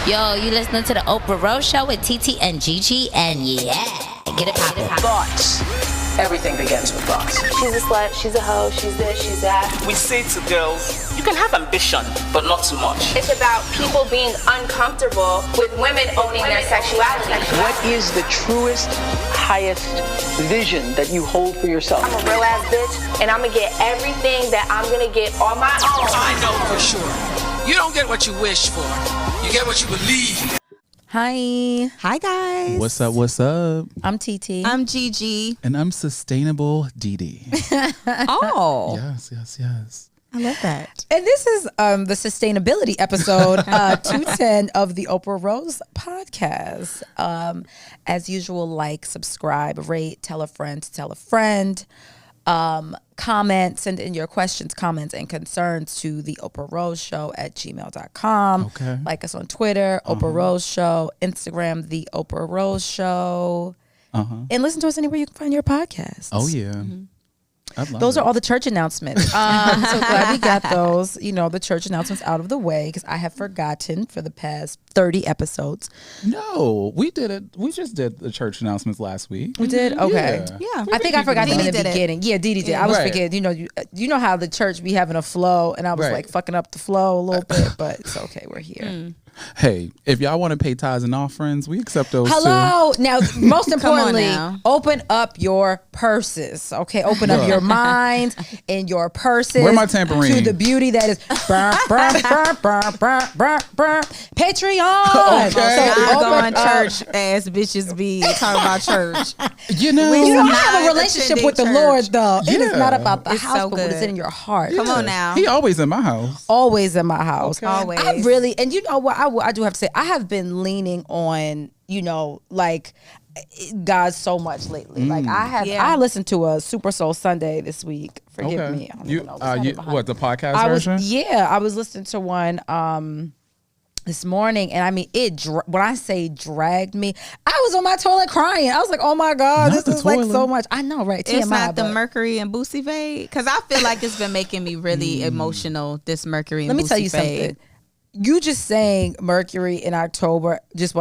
Yo, you listening to the Oprah Rose Show with TT and Gigi, and yeah, get it poppin'. Thoughts. Everything begins with thoughts. She's a slut, she's a hoe, she's this, she's that. We say to girls, you can have ambition, but not too much. It's about people being uncomfortable with women owning their sexuality. What is the truest, highest vision that you hold for yourself? I'm a real ass bitch, and I'm gonna get everything that I'm gonna get on my own. I know for sure. You don't get what you wish for. You get what you believe. Hi guys. What's up? What's up? I'm TT. I'm Gigi. And I'm Sustainable Didi. Oh. Yes. I love that. And this is the sustainability episode 210 of the Oprah Rose podcast. As usual, like, subscribe, rate, tell a friend to tell a friend. Comment, send in your questions, comments, and concerns to the Oprah Rose Show at gmail.com. Okay. Like us on Twitter, Oprah Rose Show, Instagram, the Oprah Rose Show. And listen to us anywhere you can find your podcasts. Oh, yeah. Those are all the church announcements. So glad we got those, the church announcements out of the way, because I have forgotten for the past 30 episodes. No, we did it. We just did the church announcements last week. We did? Okay. Yeah. I think I forgot them in the Didi did it. beginning. Yeah, Didi did. I was Right. forgetting. You know how the church be having a flow, and I was Right. like fucking up the flow a little bit, but it's okay. We're here. Hey, if y'all want to pay tithes and offerings, we accept those too. Hello. Now, most Come on importantly, now. open up your purses. Okay, open up your minds and your purses. Where my tambourine? To the beauty that is burn, burn, burn, burn, burn, burn, burn. Patreon. Okay. I'm open going up- church ass bitches be talking about church. You know, You don't not have a relationship with the attending Lord, church. though. It is Yeah. not about the It's house, so but what is good. in your heart. Come on now. He always in my house. Always in my house. Okay. Always. I really, and you know what, I do have to say, I have been leaning on, like, God so much lately. Like I have, Yeah. I listened to a Super Soul Sunday this week. Forgive me. I don't You, even know what's behind what, the podcast I was, version? I was listening to one this morning, and I mean, when I say dragged me, I was on my toilet crying. I was like, oh my God, Not this the is like toilet. so much. I know, right? It's TMI, not the but Mercury and Boosie fade, because I feel like it's been making me really emotional. This Mercury and let me Boosie tell you fade. something. You just saying Mercury in October, just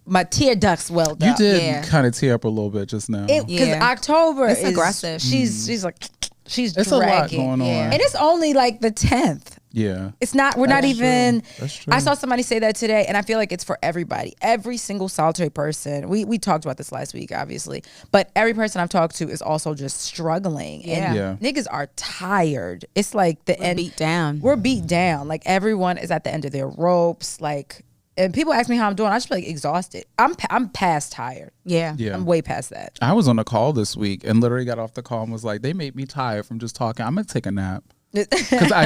my tear ducts welled You up. did Yeah. kind of tear up a little bit just now. Because Yeah. October It's is aggressive. She's like, she's It's a lot dragging. going on. And it's only like the 10th. Yeah. It's not, we're not That's even, true. That's true. I saw somebody say that today, and I feel like it's for everybody. Every single solitary person. We talked about this last week, obviously, but every person I've talked to is also just struggling. And Yeah. niggas are tired. It's like the end. beat down. We're beat down. Like everyone is at the end of their ropes. Like, and people ask me how I'm doing. I just feel like exhausted. I'm past tired. Yeah. Yeah. I'm way past that. I was on a call this week and literally got off the call and was like, they made me tired from just talking. I'm going to take a nap. Because I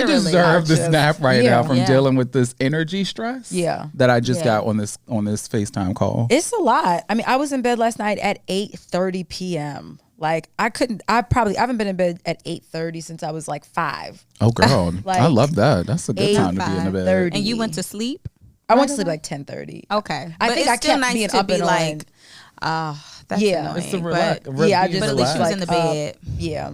deserve this nap right now from dealing with this energy stress that I just got on this FaceTime call. It's a lot. I mean, I was in bed last night at 8:30 p.m. Like I haven't been in bed at 8:30 since I was like 5. Oh, girl. Like, I love that. That's a good time to be in the bed. 5:30. And you went to sleep? I went to sleep like 10:30. Okay. I But think it's I still kept nice being to up be and like, that's annoying. It's the but I just at least was she was like in the bed. Yeah.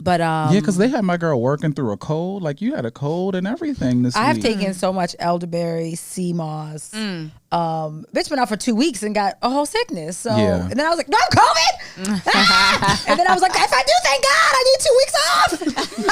But Yeah, because they had my girl working through a cold. Like you had a cold and everything this I have week. taken so much elderberry, sea moss. Bitch went out for 2 weeks and got a whole sickness. So Yeah. and then I was like, no COVID. And then I was like, if I do, thank God, I need 2 weeks off.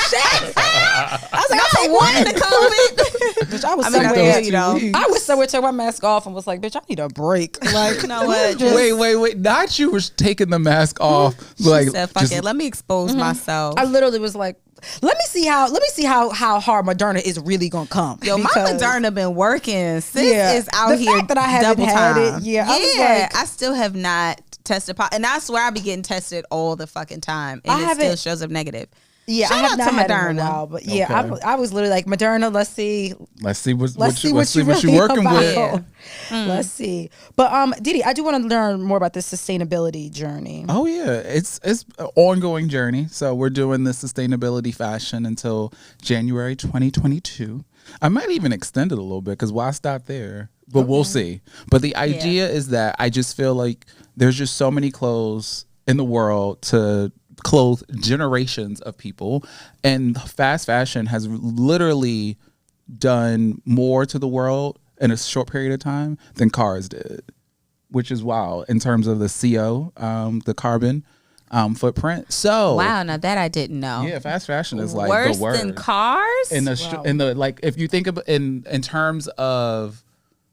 Shit. I was like, I'll take one. The COVID. Bitch, I was I mean, I somewhere. feel you though. I was somewhere, took my mask off, and was like, bitch, I need a break. Like, You know what? Wait. Not you was taking the mask off. Like, She said, fuck it. Let me expose myself. I literally was like, let me see how hard Moderna is really gonna come. Yo, my Because- Moderna been working. Sis Yeah. is out The here fact that I haven't double had time. it, yeah, I was like- I still have not tested positive. And I swear I be getting tested all the fucking time. And I it still haven't- shows up negative. Yeah, Shout I have out not to had it in Moderna. a while, but yeah, Okay. I was literally like, Moderna, let's see Let's see what you really working about. with. Let's see. But Didi, I do want to learn more about this sustainability journey. Oh yeah, it's an ongoing journey. So we're doing the sustainability fashion until January 2022. I might even extend it a little bit because why stop there? But we'll see. But the idea is that I just feel like there's just so many clothes in the world to clothe generations of people, and fast fashion has literally done more to the world in a short period of time than cars did, which is wild in terms of the CO, the carbon footprint. So Wow, now that I didn't know. yeah, fast fashion is like Worse the word. than cars? In the like, if you think of in terms of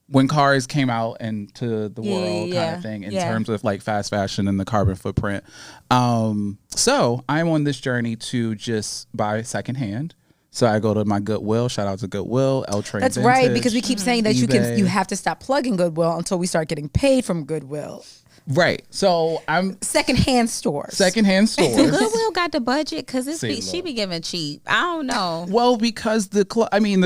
when cars came out into the world kind of thing, in terms of like fast fashion and the carbon footprint. So I'm on this journey to just buy secondhand. So I go to my Goodwill. Shout out to Goodwill, L Train. That's Vintage, right, because we keep saying that eBay. you have to stop plugging Goodwill until we start getting paid from Goodwill. Right. So I'm Secondhand stores. secondhand stores. Goodwill got the budget because See, she look. be giving cheap. I don't know. Well, because the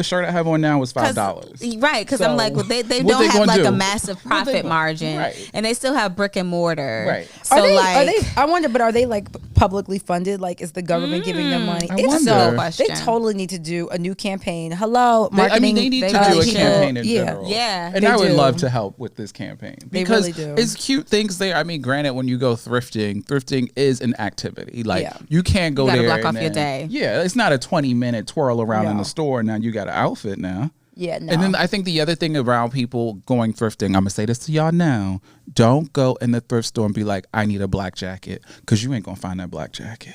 shirt I have on now was $5. Right, because So, I'm like, well, they what don't they have gonna like do? a massive What they profit gonna- margin, right. and they still have brick and mortar. Right. So Are they? I wonder, but are they like publicly funded? Like, is the government giving them money? I If wonder. so, they Question. totally need to do a new campaign. Hello, I marketing. mean, they need to do really a should. campaign in Yeah. general. Yeah, And they I would do. love to help with this campaign. They Because really do. it's cute things there. I mean, granted, when you go thrifting is an activity. Like, Yeah. you can't go You gotta there. block and off your then- day. Yeah, it's not a 20-minute twirl around in No. the store. Now you got an outfit now. Yeah, no. And then I think the other thing around people going thrifting, I'm going to say this to y'all now. Don't go in the thrift store and be like, I need a black jacket, because you ain't going to find that black jacket.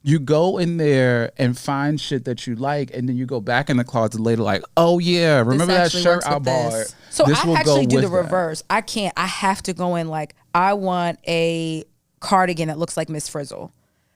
You go in there and find shit that you like, and then you go back in the closet later like, oh, yeah, remember that actually shirt works I with bought? this. So This I will actually go do the with that. reverse. I can't. I have to go in like, I want a cardigan that looks like Miss Frizzle,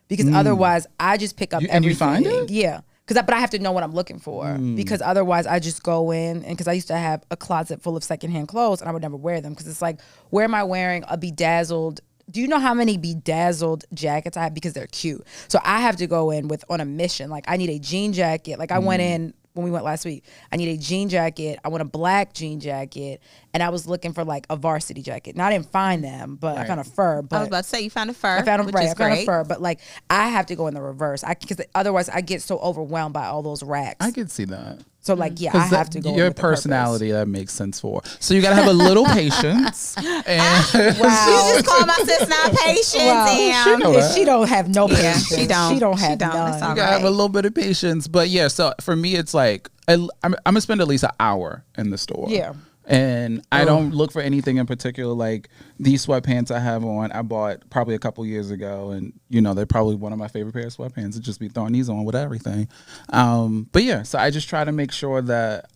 because otherwise I just pick up And everything. you find it? Yeah. But I have to know what I'm looking for, because otherwise I just go in, and because I used to have a closet full of secondhand clothes and I would never wear them, because it's like, where am I wearing a bedazzled? Do you know how many bedazzled jackets I have? Because they're cute. So I have to go in on a mission. Like, I need a jean jacket. Like, I went in when we went last week. I need a jean jacket. I want a black jean jacket, and I was looking for like a varsity jacket. Now I didn't find them, but I found a fur. But I was about to say you found a fur. I found a, which right, is I found a great. fur, but like, I have to go in the reverse. Because otherwise I get so overwhelmed by all those racks. I could see that. So like, yeah, I have to go. in Your with the purpose. personality, that makes sense for. So you got to have a little patience. And You just call my sis not patient. Wow. Damn. She know that. She don't have no patience. she don't. She don't She have don't. none. It's all You gotta have a right. little bit of patience. But yeah, so for me, it's like I'm gonna spend at least an hour in the store. Yeah. And I don't look for anything in particular. Like, these sweatpants I have on, I bought probably a couple years ago, and they're probably one of my favorite pair of sweatpants. I'd just be throwing these on with everything. But yeah, so I just try to make sure that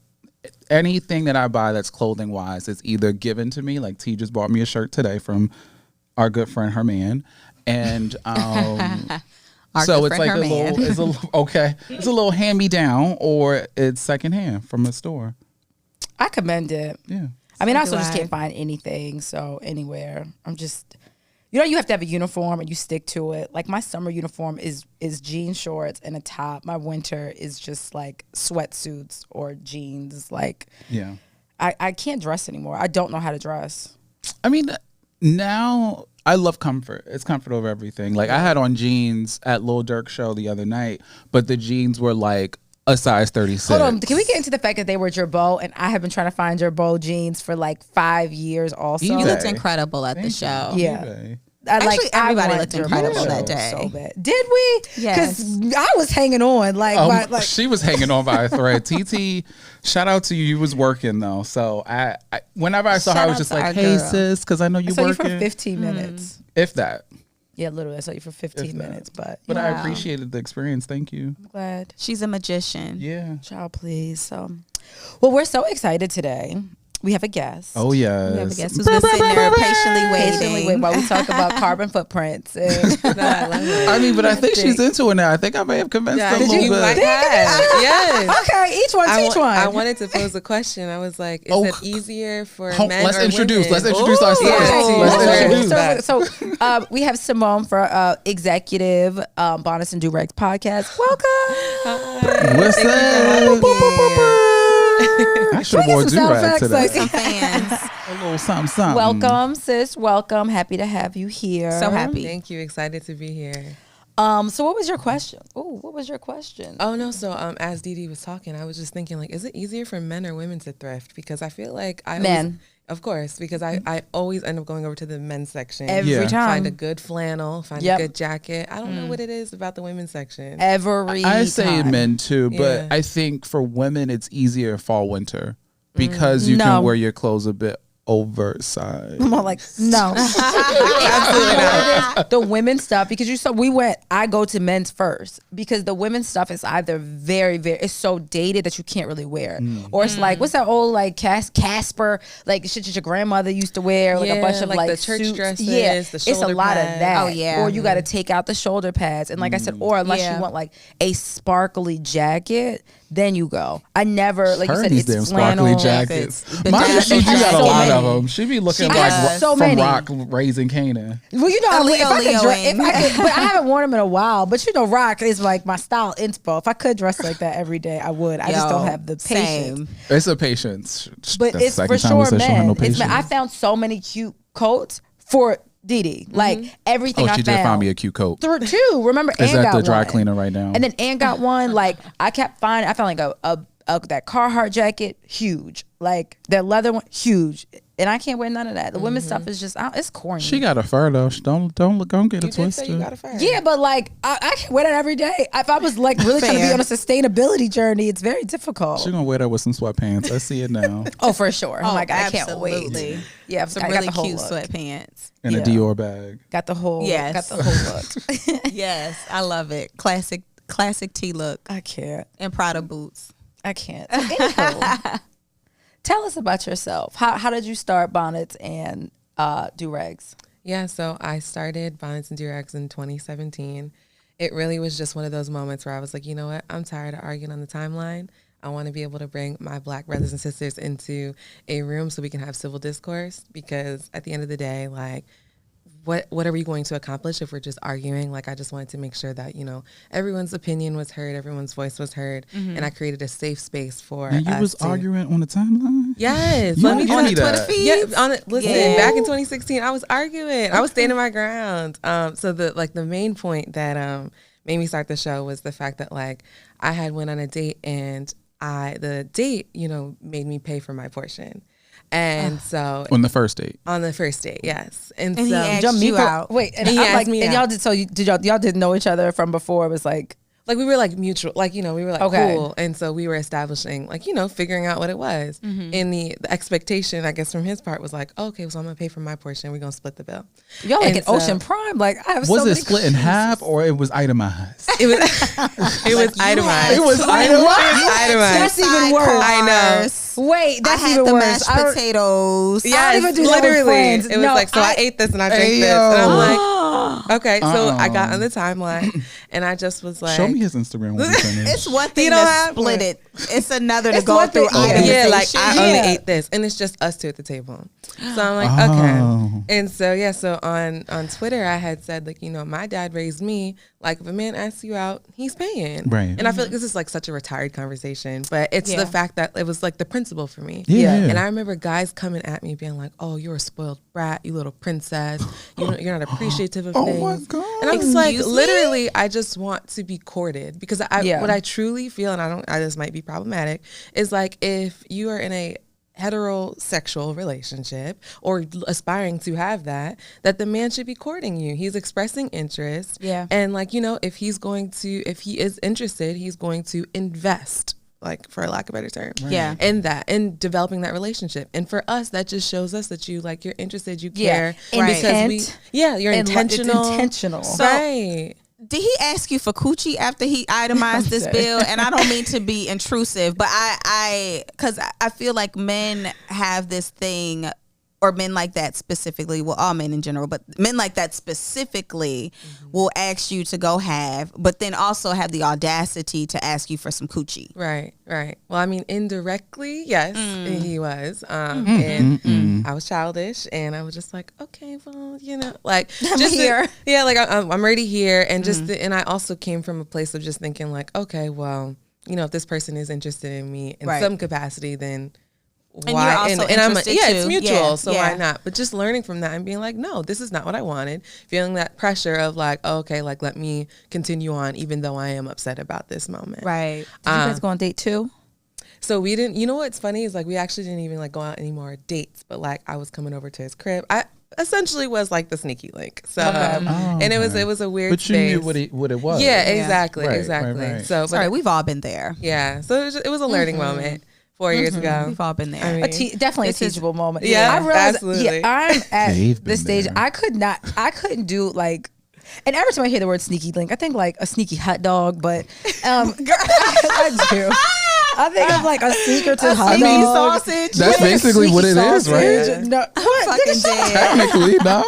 anything that I buy that's clothing wise is either given to me. Like, T just bought me a shirt today from our good friend Herman, and Our so good it's friend like Herman. it's a little hand me down, or it's secondhand from a store. I commend it. Yeah. I mean, I So also do just I. can't find anything. So anywhere, I'm just, you have to have a uniform and you stick to it. Like, my summer uniform is jean shorts and a top. My winter is just like sweatsuits or jeans. Like, Yeah. I can't dress anymore. I don't know how to dress. I mean, now I love comfort. It's comfort over everything. Like, I had on jeans at Lil Durk's show the other night, but the jeans were like a size 36. Hold on, can we get into the fact that they were Gerbeau, and I have been trying to find Gerbeau jeans for like 5 years also. You eBay. looked incredible at the show. Yeah. eBay. Actually, everybody want looked Gerbeau incredible that shows day. So bad. Did we? Yes. Because I was hanging on. Like, She was hanging on by a thread. TT, shout out to you. You was working though, so I whenever I saw her, I Shout was out just to like, our "Hey girl. sis," because I know I you saw you for working. 15 minutes. If that, Yeah, literally. I saw you for 15 If that. minutes, but I Wow. appreciated the experience. Thank you. I'm glad. She's a magician. Yeah. Child, please. So, well, we're so excited today. We have a guest. Oh yes. We have a guest who's been sitting there patiently Patiently wait waiting. while we talk about carbon footprints. And I love it. I mean, but I think she's into it now. I think I may have convinced her a little you might bit. have. Yes. okay, each one, teach one. I wanted to pose a question. I was like, is it easier for men Let's or introduce. women? Let's introduce ourselves. Yeah. Let's introduce. So we have Simone for executive Bonnets Durags podcast. Welcome. What's Thank you for up? having me. I should have Can wore we get some sound do-rag effects? today. Like- Some fans. A little something, something. Welcome, sis. Welcome. Happy to have you here. So happy. Thank you. Excited to be here. So what was your question? Oh, what was your question? Oh no, so as Dee Dee was talking, I was just thinking, like, is it easier for men or women to thrift? Because I feel like Men. of course, because I always end up going over to the men's section Every Yeah. time. find a good flannel, find Yep. a good jacket. I don't know what it is about the women's section. Every I say time. men too, but Yeah. I think for women it's easier fall winter because you No. can wear your clothes a bit oversized. I'm all like, no. Absolutely not. The women's stuff, because I go to men's first because the women's stuff is either very, very, it's so dated that you can't really wear it. Or it's like, what's that old like Casper, like shit that your grandmother used to wear, like a bunch of like the church suits. dresses, Yeah, the it's a shoulder lot of pads. that. Oh, yeah. Or you got to take out the shoulder pads. And like I said, or unless you want like a sparkly jacket, then you go. I never, like Her you and said, these it's damn flannel. sparkly jackets. But My that- she has got a so lot many. of them. She be looking She like does. So from many. Rock raising Canaan. Well, you know, if I could dress, Leoing. but I haven't worn them in a while. But you know, rock is like my style inspo. If I could dress like that every day, I would. I just don't have the patience. Same. It's a patience. But That's it's the for second time we sure said she don't have men. no It's men. I patience. found so many cute coats for Didi. Like everything Oh, I she found. did find me a cute coat. Two. Remember, Is Ann at got the dry one. cleaner right now. And then Ann got one. Like I kept finding. I found like a that Carhartt jacket, huge. Like that leather one, huge. And I can't wear none of that. The women's stuff is just, it's corny. She got a fur though. Don't get it You did say you twisted. got a fire. Yeah, but like I can wear that every day. If I was like really trying to be on a sustainability journey, it's very difficult. She gonna wear that with some sweatpants. I see it now. Oh, for sure. I'm like, I absolutely. can't wait. Yeah, Some I got really the whole cute look. sweatpants. In a Yeah. Dior bag. Got the whole, Yes. got the whole look. Yes, I love it. Classic T look I can't. and Prada boots. I can't. So anywho, tell us about yourself. How did you start Bonnets and Durags? Yeah, so I started Bonnets and Durags in 2017. It really was just one of those moments where I was like, you know what? I'm tired of arguing on the timeline. I want to be able to bring my Black brothers and sisters into a room so we can have civil discourse, because at the end of the day, like, what are we going to accomplish if we're just arguing? Like, I just wanted to make sure that, you know, everyone's opinion was heard, everyone's voice was heard, and I created a safe space for And you us was to- arguing on the timeline? Yes. You Let me don't give me tell- that. Yeah, on it. Listen, Yeah. back in 2016, I was arguing. I was standing my ground. So the main point that made me start the show was the fact that like I had went on a date and the date, you know, made me pay for my portion. And so On the first date. on the first date, yes. And And he so asked Y'all meet you for- out. Wait, and He I'm asked like, me and out. y'all did. So y'all didn't know each other from before? It was like, like we were like mutual, like, you know, we were like Okay. cool. And so we were establishing, like, you know, figuring out what it was. And the expectation, I guess, from his part was like, okay, so I'm going to pay for my portion. We're going to split the bill. y'all like And an so- Ocean Prime. Like I have Was so it many split in half or it was itemized? It was, it was itemized. It was itemized. Itemized. That's even worse. I know. Wait, that's I had even the worse. mashed I don't- potatoes. Yes, even do that with literally. friends. It was No, like, so I ate this and I drank Hey, this. And I'm yo. like, okay. So I got on the timeline and I just was like, Show me his Instagram when we finish. It's one thing You don't to have split one. it. It's another to It's go one through thing- itemization. yeah, like I only Yeah. ate this, and it's just us two at the table. So I'm like, Oh. okay. And so yeah, so on Twitter, I had said like, you know, my dad raised me like if a man asks you out, he's paying. Right. And I feel like this is like such a retired conversation, but it's Yeah. the fact that it was like the principle for me. Yeah. And I remember guys coming at me being like, "Oh, you're a spoiled brat, you little princess. You're not appreciative of Oh things." my God. And I was like, Excuse me? literally, I just want to be courted because Yeah. what I truly feel, and this might be problematic, is like if you are in a heterosexual relationship or aspiring to have that the man should be courting you. He's expressing interest. Yeah. And like, you know, if he is interested, he's going to invest, like for lack of a better term. Yeah. in developing that relationship. And for us, that just shows us that you're interested, you care. Yeah. Because Intent. you're And it's intentional. intentional. Right. Did he ask you for coochie after he itemized this bill? And I don't mean to be intrusive, but because I feel like men have this thing, or men like that specifically, well, all men in general, but men like that specifically will ask you to go have, but then also have the audacity to ask you for some coochie. Right. Well, I mean, indirectly, yes, he was. And I was childish, and I was just like, okay, well, you know, like just here. Yeah, like I'm already here, and and I also came from a place of just thinking like, okay, well, you know, if this person is interested in me in Right. some capacity, then And why? you're also and I'm interested it's too. mutual, Yeah, so yeah. why not? But just learning from that and being like, no, this is not what I wanted. Feeling that pressure of like, oh, okay, like let me continue on, even though I am upset about this moment. Right. Did you guys go on date 2? So we didn't. You know what's funny is like we actually didn't even like go out any more dates. But like I was coming over to his crib. I essentially was like the sneaky link. So and it was a weird. But you space. knew what it was. Yeah, exactly, Right, exactly. right. So, but Sorry, we've all been there. yeah, so it was a learning moment 4 years ago. We've all been there. I mean, Definitely a teachable moment. Yeah, I realized, absolutely. I'm at They've been this stage. there. I couldn't do like, and every time I hear the word sneaky link, I think like a sneaky hot dog, but I do. I think of like a sneaker to hot Sneaky dog. sausage. That's basically what it is, right? Sausage. No, what? Fucking dead. Technically, no.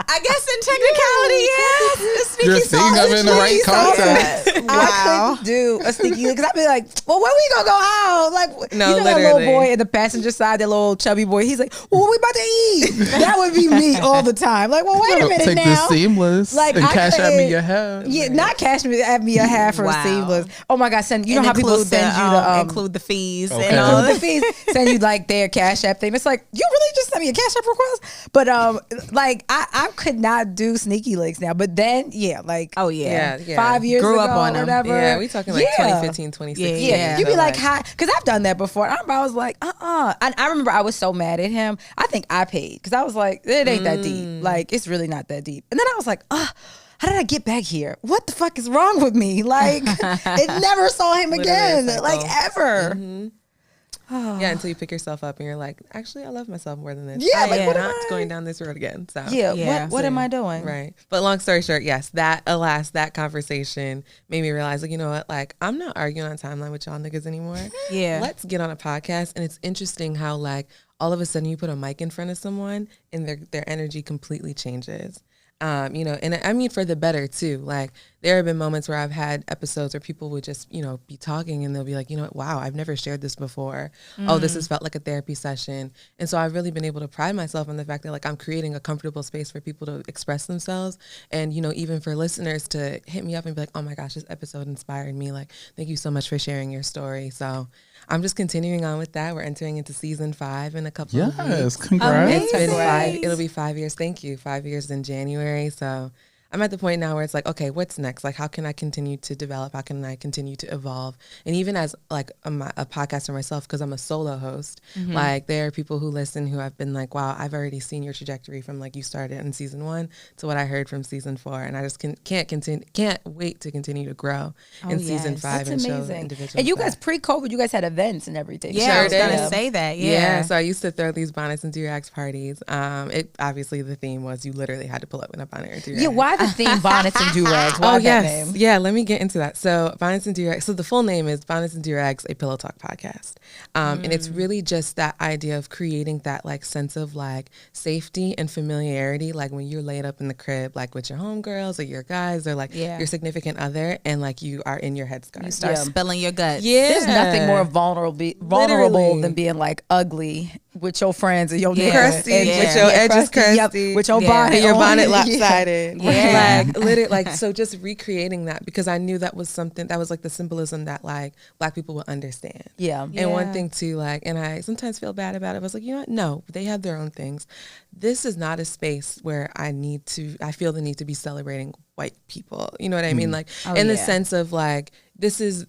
I guess in technicality, yes. You're thinking of it in the right context. I couldn't do a sneaky link because I'd be like, well, when we gonna go out? Like, No, you know that literally. little boy in the passenger side, that little chubby boy. He's like, well, what we about to eat? That would be me all the time. Like, well, wait a minute Take now. the seamless Like, and I cash at me couldn't- your head. Yeah, not cash me at me a half for Wow. a seamless. Oh my God, send you know And how people include send you the include the fees Okay. and all the that. fees, send you like their cash app thing. It's like, you really just sent me a cash app request? But like I could not do sneaky links now. But then like Oh yeah. Yeah, 5 years Grew ago up on or 'em. whatever. Yeah, we talking like Yeah. 2015, 2016. Yeah, you'd So, be like, hi, because I've done that before. And I was like, And I remember I was so mad at him. I think I paid because I was like, it ain't that deep. Like, it's really not that deep. And then I was like, how did I get back here? What the fuck is wrong with me? Like, it never saw him again, cycle. like ever. Yeah, until you pick yourself up and you're like, actually, I love myself more than this. Yeah, I like, am what am not I- going down this road again. So Yeah. What am I doing? Right. But long story short, yes, that conversation made me realize, like, you know what? Like, I'm not arguing on timeline with y'all niggas anymore. Yeah. Let's get on a podcast. And it's interesting how, like, all of a sudden you put a mic in front of someone and their energy completely changes. And I mean for the better too. Like, there have been moments where I've had episodes where people would just, be talking and they'll be like, you know what, wow, I've never shared this before. Oh, this has felt like a therapy session. And so I've really been able to pride myself on the fact that, like, I'm creating a comfortable space for people to express themselves. And, even for listeners to hit me up and be like, oh my gosh, this episode inspired me. Like, thank you so much for sharing your story. So I'm just continuing on with that. We're entering into season 5 in a couple of weeks. Yes, congrats. It's been Amazing. it'll be 5 years. Thank you. 5 years in January. So I'm at the point now where it's like, okay, what's next? Like, how can I continue to develop? How can I continue to evolve? And even as like a podcaster myself, because I'm a solo host, like, there are people who listen who have been like, wow, I've already seen your trajectory from, like, you started in season 1 to what I heard from season 4. And I just can't wait to continue to grow in season yes. 5 That's and show amazing. individuals. And you guys that. pre-COVID, you guys had events and everything. Yeah, I was Sure gonna did. say that. Yeah, Yeah. so I used to throw these bonnets and durags parties. It obviously, the theme was you literally had to pull up in a bonnet or durag. Yeah, why the theme Bonnets and Durags? Why Oh that yes, name? yeah. Let me get into that. So Bonnets and Durags. So the full name is Bonnets and Durags, a Pillow Talk podcast, and it's really just that idea of creating that, like, sense of, like, safety and familiarity, like when you're laid up in the crib, like with your homegirls or your guys or like Yeah. your significant other, and like you are in your headscarf. You start spilling your guts. Yeah, There's nothing more vulnerable Literally. than being like ugly with your friends and your Yeah. niggas. crusty, And- with your edges yep, crusty, with your Yeah. bonnet and your on. bonnet Yeah. lopsided. Yeah. Like, literally, like, so just recreating that, because I knew that was something that was like the symbolism that, like, Black people would understand. Yeah. And one thing too, like, and I sometimes feel bad about it. I was like, you know what? No, they have their own things. This is not a space where I feel the need to be celebrating white people. You know what I mean? Like, in the sense of, like,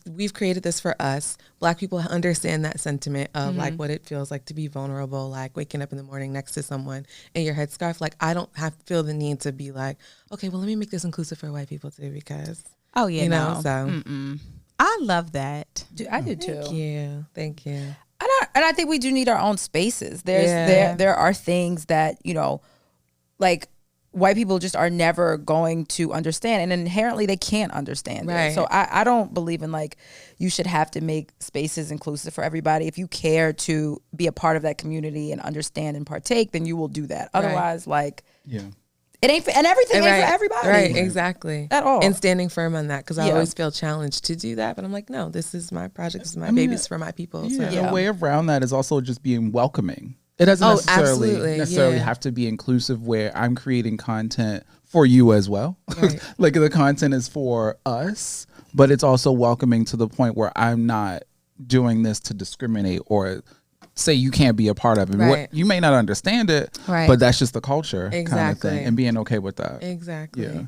we've created this for us. Black people understand that sentiment of like what it feels like to be vulnerable, like waking up in the morning next to someone in your headscarf. Like, I don't feel the need to be like, okay, well, let me make this inclusive for white people too, because, Oh yeah. you know, no. so I love that. I do too. thank you. And I think we do need our own spaces. There are things that, like, white people just are never going to understand, and inherently they can't understand Right. it. So I don't believe in, like, you should have to make spaces inclusive for everybody. If you care to be a part of that community and understand and partake, then you will do that. Otherwise, like, Yeah. it ain't, and everything ain't Right. for everybody. Right, exactly. At all. And standing firm on that, because I Yeah. always feel challenged to do that. But I'm like, no, this is my project. This is my I mean, babies for my people. Yeah, So. a way around that is also just being welcoming. It doesn't Oh, necessarily absolutely, yeah. have to be inclusive where I'm creating content for you as well. Right. Like, the content is for us, but it's also welcoming to the point where I'm not doing this to discriminate or say you can't be a part of it. Right. You may not understand it, Right. but that's just the culture kind of Exactly. thing, and being okay with that. Exactly. Yeah.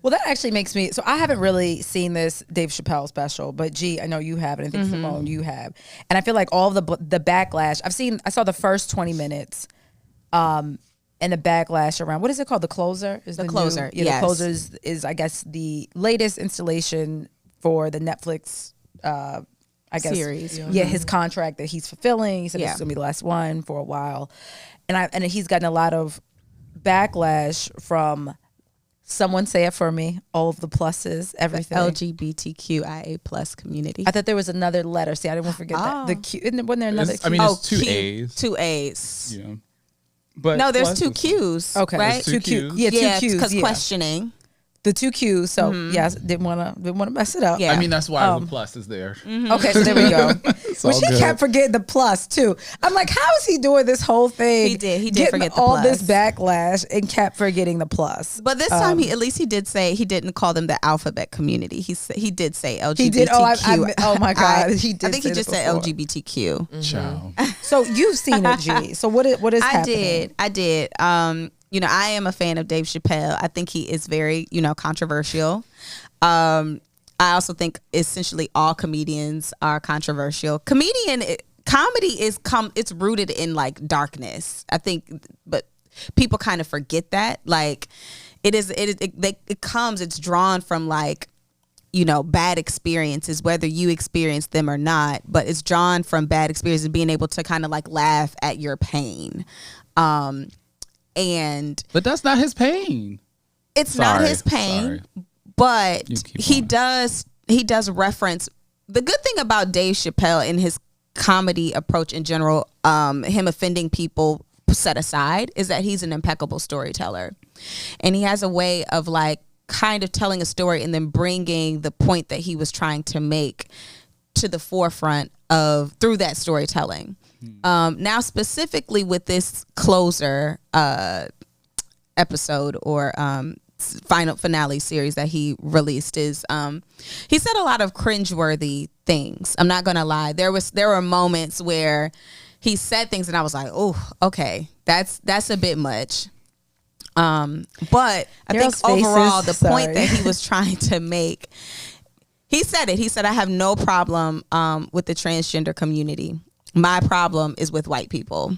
Well, that actually makes me, so I haven't really seen this Dave Chappelle special, but G, I know you have, and I think Simone, you have. And I feel like all of the backlash, I saw the first 20 minutes, and the backlash around, what is it called? The Closer? Is The new- Closer, Yeah, yes. The Closer is, I guess, the latest installation for the Netflix I guess, series. his contract that he's fulfilling. He said this is gonna be the last one for a while, and he's gotten a lot of backlash from. Someone say it for me. All of the pluses, everything. LGBTQIA plus community. I thought there was another letter. See, I didn't want to forget that. The Q. Wasn't there another? Q? It's two A's. Two A's. Yeah. But no, there's two Q's. Okay, right? Two Q's. Yeah, two Q's. Because questioning. The two Q's. So yes, didn't want to mess it up. Yeah. I mean, that's why the plus is there. Okay, so there we go. But she good. kept forgetting the plus too. I'm like, how is he doing this whole thing? He did getting forget the all plus. this backlash and kept forgetting the plus. But this time, at least he did say he didn't call them the alphabet community. He did say LGBTQ. He did. Oh my God, he did. I think he just said LGBTQ. Ciao. So you've seen it, G. So what is happening? I did. You know, I am a fan of Dave Chappelle. I think he is very, controversial. I also think essentially all comedians are controversial. Comedy it's rooted in like darkness. I think, but people kind of forget that. Like it's drawn from like, bad experiences, whether you experience them or not, but it's drawn from bad experiences and being able to kind of like laugh at your pain. But that's not his pain. It's not his pain, but he does reference the good thing about Dave Chappelle and his comedy approach in general, him offending people set aside, is that he's an impeccable storyteller. And he has a way of like kind of telling a story and then bringing the point that he was trying to make to the forefront through that storytelling. Now specifically with this closer episode or final finale series that he released is he said a lot of cringeworthy things. I'm not gonna lie. There were moments where he said things and I was like, oh, okay, that's a bit much. But I think overall the point that he was trying to make, he said it. He said, I have no problem with the transgender community. My problem is with white people.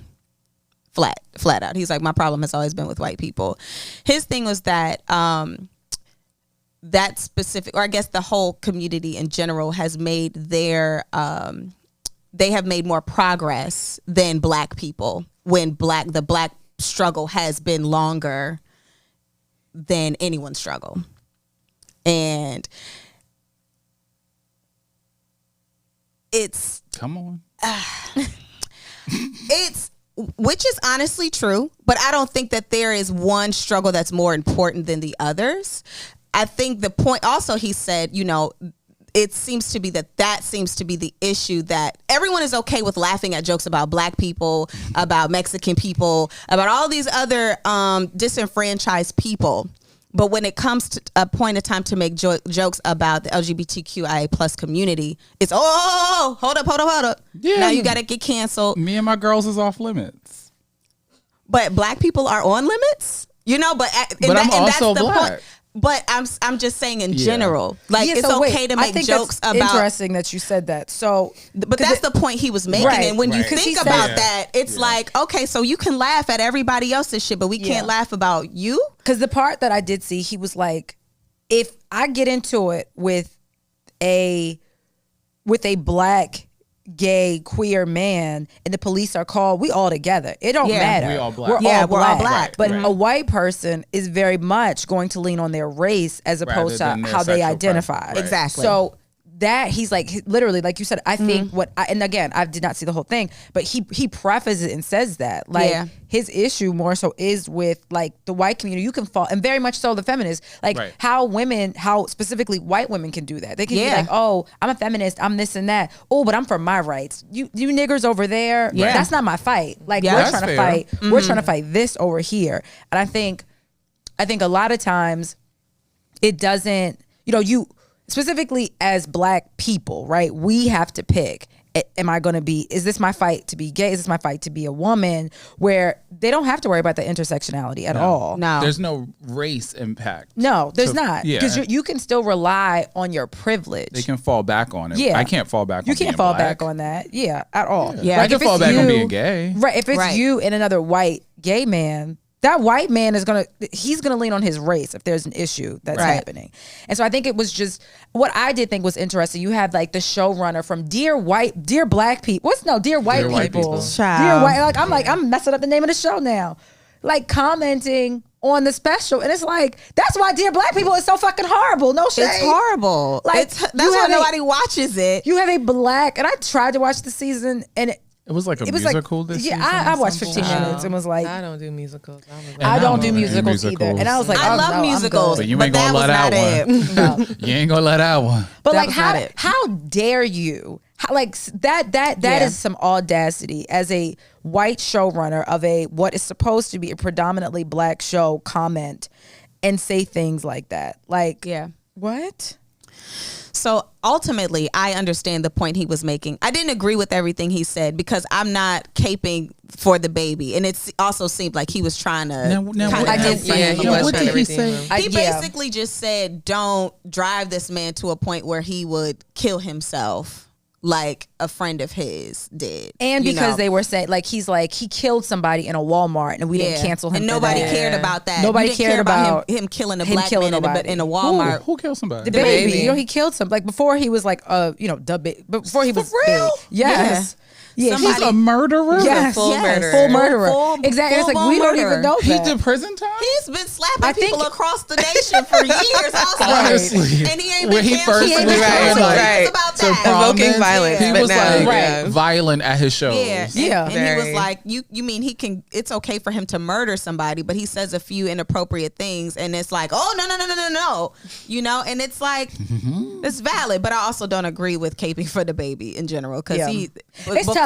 Flat out. He's like, my problem has always been with white people. His thing was that that specific, or I guess the whole community in general has made they have made more progress than black people when the black struggle has been longer than anyone's struggle. And it's come on. Which is honestly true, but I don't think that there is one struggle that's more important than the others. I think the point also, he said, it seems to be that seems to be the issue, that everyone is okay with laughing at jokes about black people, about Mexican people, about all these other disenfranchised people. But when it comes to a point of time to make jokes about the LGBTQIA plus community, it's, hold up. Yeah. Now you got to get canceled. Me and my girls is off limits. But black people are on limits, but I'm also that's the black. point. But I'm just saying in general, like it's okay to make jokes about. Interesting that you said that. So, but that's the point he was making. Right, and when you think about that, it's Yeah. like, okay, so you can laugh at everybody else's shit, but we can't laugh about you. Because the part that I did see, he was like, if I get into it with a black, gay, queer man and the police are called, we all together. It don't matter. We all black. We're all black. Right, But right. a white person is very much going to lean on their race as opposed to than their how they sexual identify. preference. Right. Exactly. So that he's like, literally, like you said, I think and again, I did not see the whole thing, but he prefaces it and says that like his issue more so is with like the white community. You can fall, and very much so the feminists, like how specifically white women can do that. They can be like, oh, I'm a feminist, I'm this and that. Oh, but I'm for my rights. You niggers over there, that's not my fight. Like we're trying to fight. We're trying to fight this over here. And I think a lot of times it doesn't. You. Specifically as black people, right? We have to pick, is this my fight to be gay? Is this my fight to be a woman? Where they don't have to worry about the intersectionality at all. No. There's no race impact. No, there's not. Yeah. Because you can still rely on your privilege. They can fall back on it. Yeah. I can't fall back on You can't being fall black. back on that. Yeah, at all. Yeah. I Like can if it's fall back you- on being gay. Right. If it's you and another white gay man, that white man he's gonna lean on his race if there's an issue that's happening. And so I think it was just what I did think was interesting. You had like the showrunner from Dear White People. Dear White People. Dear White People. Dear White. I'm messing up the name of the show now. Like commenting on the special, and it's like that's why Dear Black People is so fucking horrible. No shade. It's horrible. Like that's why nobody watches it. You have a black, and I tried to watch the season, and it was like a musical this season. I watched 15 minutes and was like, I don't do musicals. I don't do musicals either. And I was like, I love musicals, but you ain't gonna let that one. No. You ain't gonna let that one. But like, how dare you? Like that is some audacity as a white showrunner of what is supposed to be a predominantly black show comment and say things like that. Like, what? So ultimately, I understand the point he was making. I didn't agree with everything he said because I'm not caping for the baby, and it also seemed like he was trying to. What did he say? He basically just said, "Don't drive this man to a point where he would kill himself." Like a friend of his did. And because they were saying, like, he killed somebody in a Walmart and we didn't cancel him. And nobody cared about that. Nobody cared about him killing a black man in a Walmart. Who killed somebody? The baby. He killed some. Like, before he was like, before he was for real? Big. Yes. Yeah, he's a murderer. Yes, full murderer. Full murderer. Exactly. It's like we don't even know that. He did prison time. He's been slapping people across the nation for years. Also, honestly, and he ain't been canceled. Evoking violence. He was like violent at his shows. Yeah. And he was like, you mean he can? It's okay for him to murder somebody, but he says a few inappropriate things, and it's like, oh no, you know, and it's like it's valid, but I also don't agree with caping for the baby in general because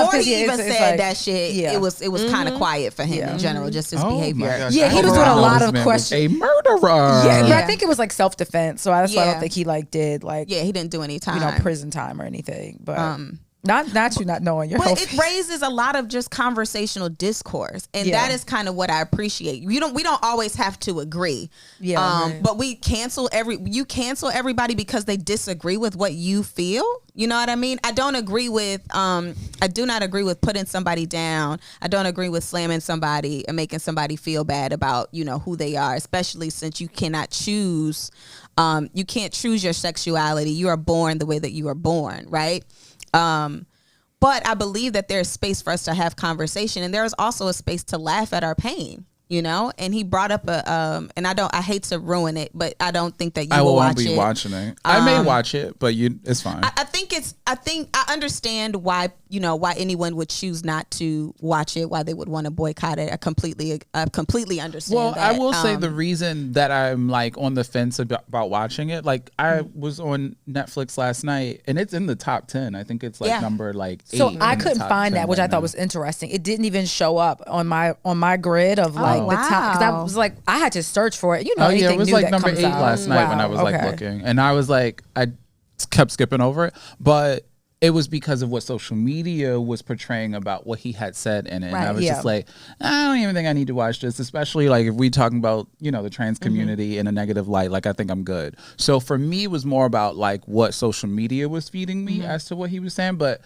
before he even said that shit, it was kind of quiet for him in general, just his behavior. Yeah, he was doing a lot of questions. A murderer. Yeah, but I think it was like self-defense, so that's why I don't think he did he didn't do any time, prison time or anything. But not you not knowing your but it raises a lot of just conversational discourse, and that is kind of what I appreciate. We don't always have to agree, but you cancel everybody because they disagree with what you feel. You know what I mean? I do not agree with putting somebody down. I don't agree with slamming somebody and making somebody feel bad about who they are, especially since you cannot choose. You can't choose your sexuality. You are born the way that you are born, right? But I believe that there's space for us to have conversation, and there is also a space to laugh at our pain, and he brought up and I hate to ruin it, but I don't think that you will watch it. I won't be watching it. I may watch it, but it's fine. I think I understand why anyone would choose not to watch it, why they would want to boycott it. I completely understand. Well, that. I will say the reason that I'm like on the fence about watching it, like I was on Netflix last night and it's in the top 10. I think it's number 8. So I couldn't find that, which I thought was interesting. It didn't even show up on my grid of the top, because I was like, I had to search for it. It was like number 8 last night when I was looking, and I was like, I kept skipping over it, but it was because of what social media was portraying about what he had said in it. And I was just like, I don't even think I need to watch this, especially like if we talking about, the trans community in a negative light, like I think I'm good. So for me, it was more about like what social media was feeding me as to what he was saying. But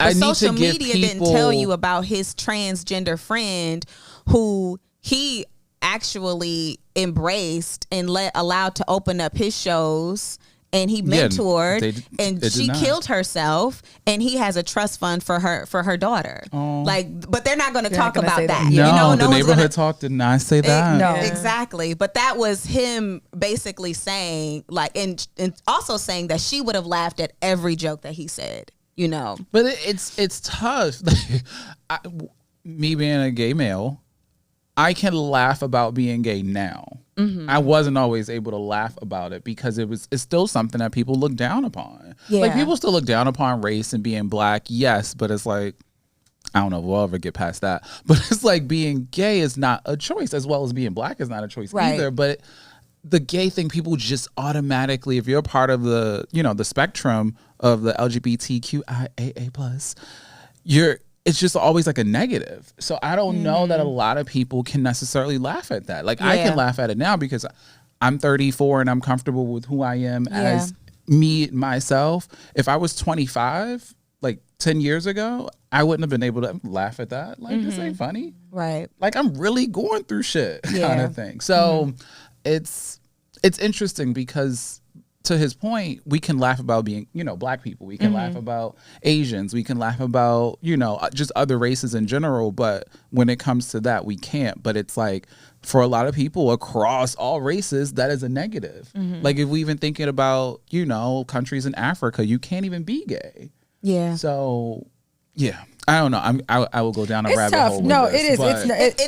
I need social to give media didn't tell you about his transgender friend who he actually embraced and allowed to open up his shows. And he mentored, and she killed herself, and he has a trust fund for her daughter. But they're not going to talk about that. No, the neighborhood talk did not say that. No, exactly. But that was him basically saying, like, and also saying that she would have laughed at every joke that he said. But it's tough. Me being a gay male, I can laugh about being gay now. I wasn't always able to laugh about it because it's still something that people look down upon. Yeah. Like people still look down upon race and being black, yes, but it's like, I don't know if we'll ever get past that. But it's like being gay is not a choice, as well as being black is not a choice either. But the gay thing, people just automatically, if you're part of the, the spectrum of the LGBTQIAA+, it's just always like a negative. So I don't know that a lot of people can necessarily laugh at that. Like I can laugh at it now because I'm 34 and I'm comfortable with who I am as me, myself. If I was 25, like 10 years ago, I wouldn't have been able to laugh at that. Like, this ain't funny. Right. Like, I'm really going through shit kind Yeah. of thing. So it's interesting because to his point, we can laugh about being, black people. We can laugh about Asians. We can laugh about, just other races in general. But when it comes to that, we can't. But it's like, for a lot of people across all races, that is a negative. Like, if we even thinking about, countries in Africa, you can't even be gay. Yeah. So, yeah. I don't know. I will go down a rabbit tough. hole. No, with this, it is. but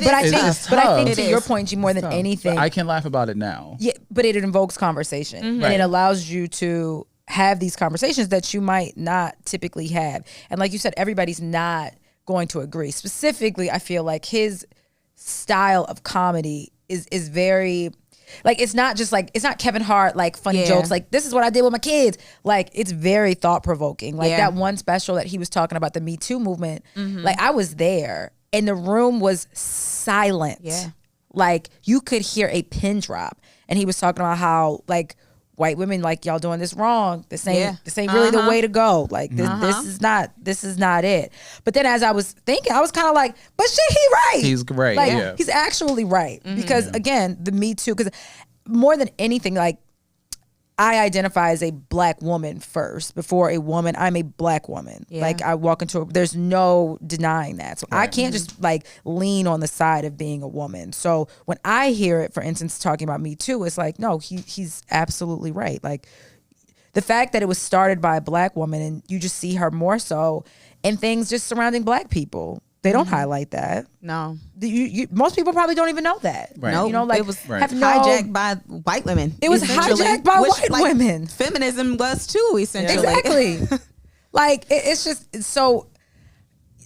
But I think to your point, G, more than tough. anything, But I can laugh about it now. yeah, but it invokes conversation and Right. it allows you to have these conversations that you might not typically have. And like you said, everybody's not going to agree. Specifically, I feel like his style of comedy is very, like, it's not just like, it's not Kevin Hart, like funny jokes, like this is what I did with my kids. Like, it's very thought provoking. Like that one special that he was talking about, the Me Too movement, like I was there and the room was silent. Yeah. Like you could hear a pin drop. And he was talking about how white women, like, y'all doing this wrong. This ain't really the way to go. Like this is not it. But then as I was thinking, I was kind of like, but shit, he right. He's great. Like Yeah. he's actually right. Because again, the Me Too, because more than anything, like I identify as a black woman first. Before a woman, I'm a black woman. Yeah. Like I walk into there's no denying that. So I can't just like lean on the side of being a woman. So when I hear it, for instance, talking about Me Too, it's like, no, he's absolutely right. Like the fact that it was started by a black woman and you just see her more so in things just surrounding black people. They don't highlight that. No. Most people probably don't even know that. Right. No, Like it was have no- hijacked by white women. It was essentially, hijacked by which, white like, women. Feminism was too, essentially. Exactly. Like it's just so.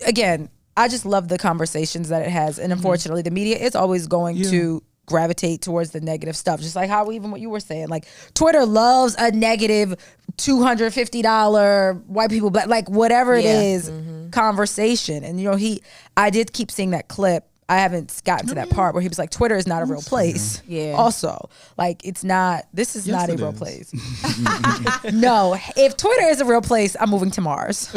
Again, I just love the conversations that it has, and unfortunately, the media is always going to gravitate towards the negative stuff. Just like how even what you were saying, like Twitter loves a negative $250 white people, but like whatever it is, conversation. And I did keep seeing that clip. I haven't gotten to that part where he was like, Twitter is not a real place. Yeah. Also, like this is not a it real is. place. No, if Twitter is a real place, I'm moving to Mars.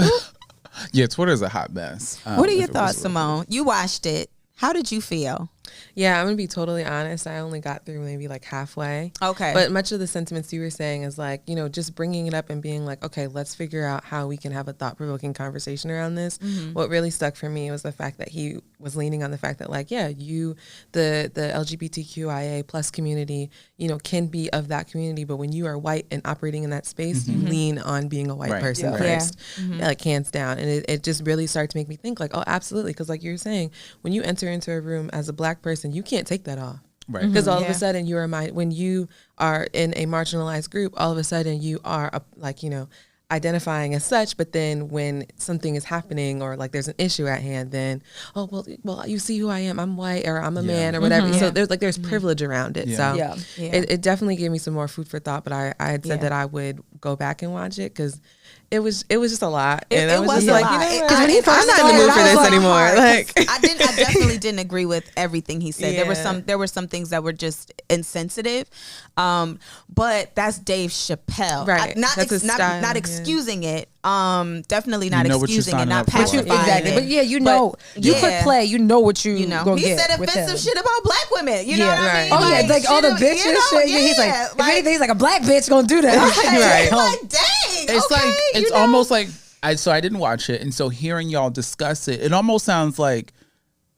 Yeah, Twitter's a hot mess. What are if your it was thoughts, real. Simone? You watched it. How did you feel? Yeah, I'm gonna be totally honest. I only got through maybe like halfway. Okay. But much of the sentiments you were saying is like, just bringing it up and being like, okay, let's figure out how we can have a thought-provoking conversation around this. What really stuck for me was the fact that he was leaning on the fact that like, yeah, the LGBTQIA plus community, can be of that community, but when you are white and operating in that space, you lean on being a white Right. person Yeah. first, like hands down. And it just really started to make me think like, oh, absolutely. Because like you were saying, when you enter into a room as a black person, you can't take that off. Right. Because all of a sudden when you are in a marginalized group, all of a sudden you are identifying as such, but then when something is happening or like there's an issue at hand, then well you see who I am, I'm white or I'm a man or whatever. So there's privilege around it. So Yeah. It definitely gave me some more food for thought. But I had said that I would go back and watch it because it was just a lot. And I was just like, because when he first started, I'm not in the mood for this anymore. Like I definitely didn't agree with everything he said. Yeah. There were some things that were just insensitive. But that's Dave Chappelle. Right. That's his style, not yeah. excusing it. Definitely not You know what you're excusing it, signing not up for. pacifying Exactly. it. But yeah, you yeah. could play, you know what you You know, gonna he get said with offensive him. shit about black women. You know Yeah. what I Right. mean? Oh yeah, like all the bitches shit. Yeah, he's like, if anything, he's like a black bitch gonna do that. Right. Like, dang. It's okay, like it's you know? almost like I didn't watch it, and so hearing y'all discuss it, it almost sounds like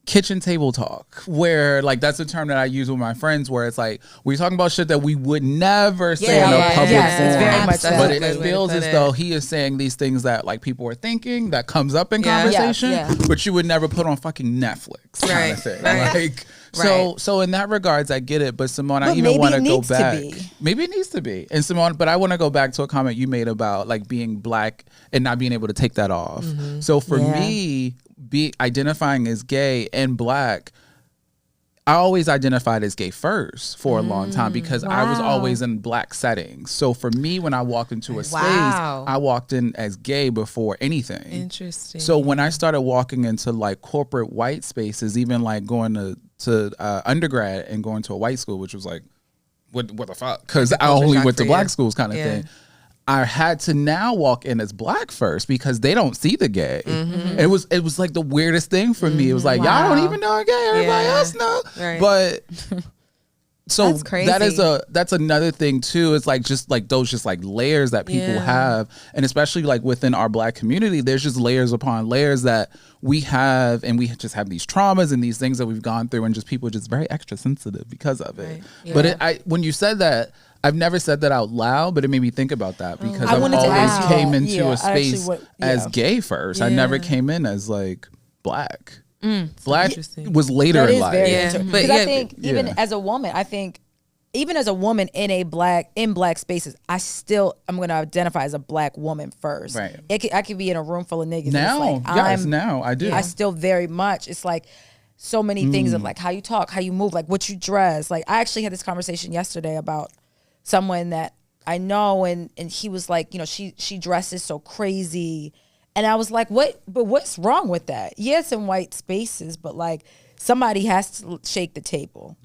kitchen table talk, where like that's a term that I use with my friends, where it's like we're talking about shit that we would never say in a public Yes, it's forum. very much so. But That's a it good way to feels put as it. though he is saying these things that like people are thinking that comes up in Yeah. conversation, Yeah. but you would never put on fucking Netflix kind Right. of thing. Right. Like Right. so in that regards, I get it. But Simone, I But even maybe want it to go needs to back. be. Maybe it needs to be. And Simone, but I want to go back to a comment you made about like being black and not being able to take that off. So for me, identifying as gay and black, I always identified as gay first for a long time because I was always in black settings. So for me, when I walked into a space, Wow. I walked in as gay before anything. Interesting. So when I started walking into like corporate white spaces, even like going to undergrad and going to a white school, which was like, what the fuck? Because I only shock went to for black you. schools kind of Yeah. thing. I had to now walk in as black first because they don't see the gay. It was like the weirdest thing for me. It was like, y'all don't even know I'm gay. Everybody else know. Right. But so That's crazy. That's another thing too. It's like just like those just like layers that people have, and especially like within our black community, there's just layers upon layers that we have, and we just have these traumas and these things that we've gone through, and just people just very extra sensitive because of it. Right. Yeah. But when you said that, I've never said that out loud, but it made me think about that because I've always came into a space as gay first. I never came in as like black. Black was later in life. But I think even as a woman, even as a woman in black spaces, I'm going to identify as a black woman first. Right. I could be in a room full of niggas. Now, now I do. I still very much. It's like so many things of like how you talk, how you move, like what you dress. Like I actually had this conversation yesterday about someone that I know, and he was like, she dresses so crazy, and I was like, what's wrong with that? Yes, in white spaces, but like somebody has to shake the table.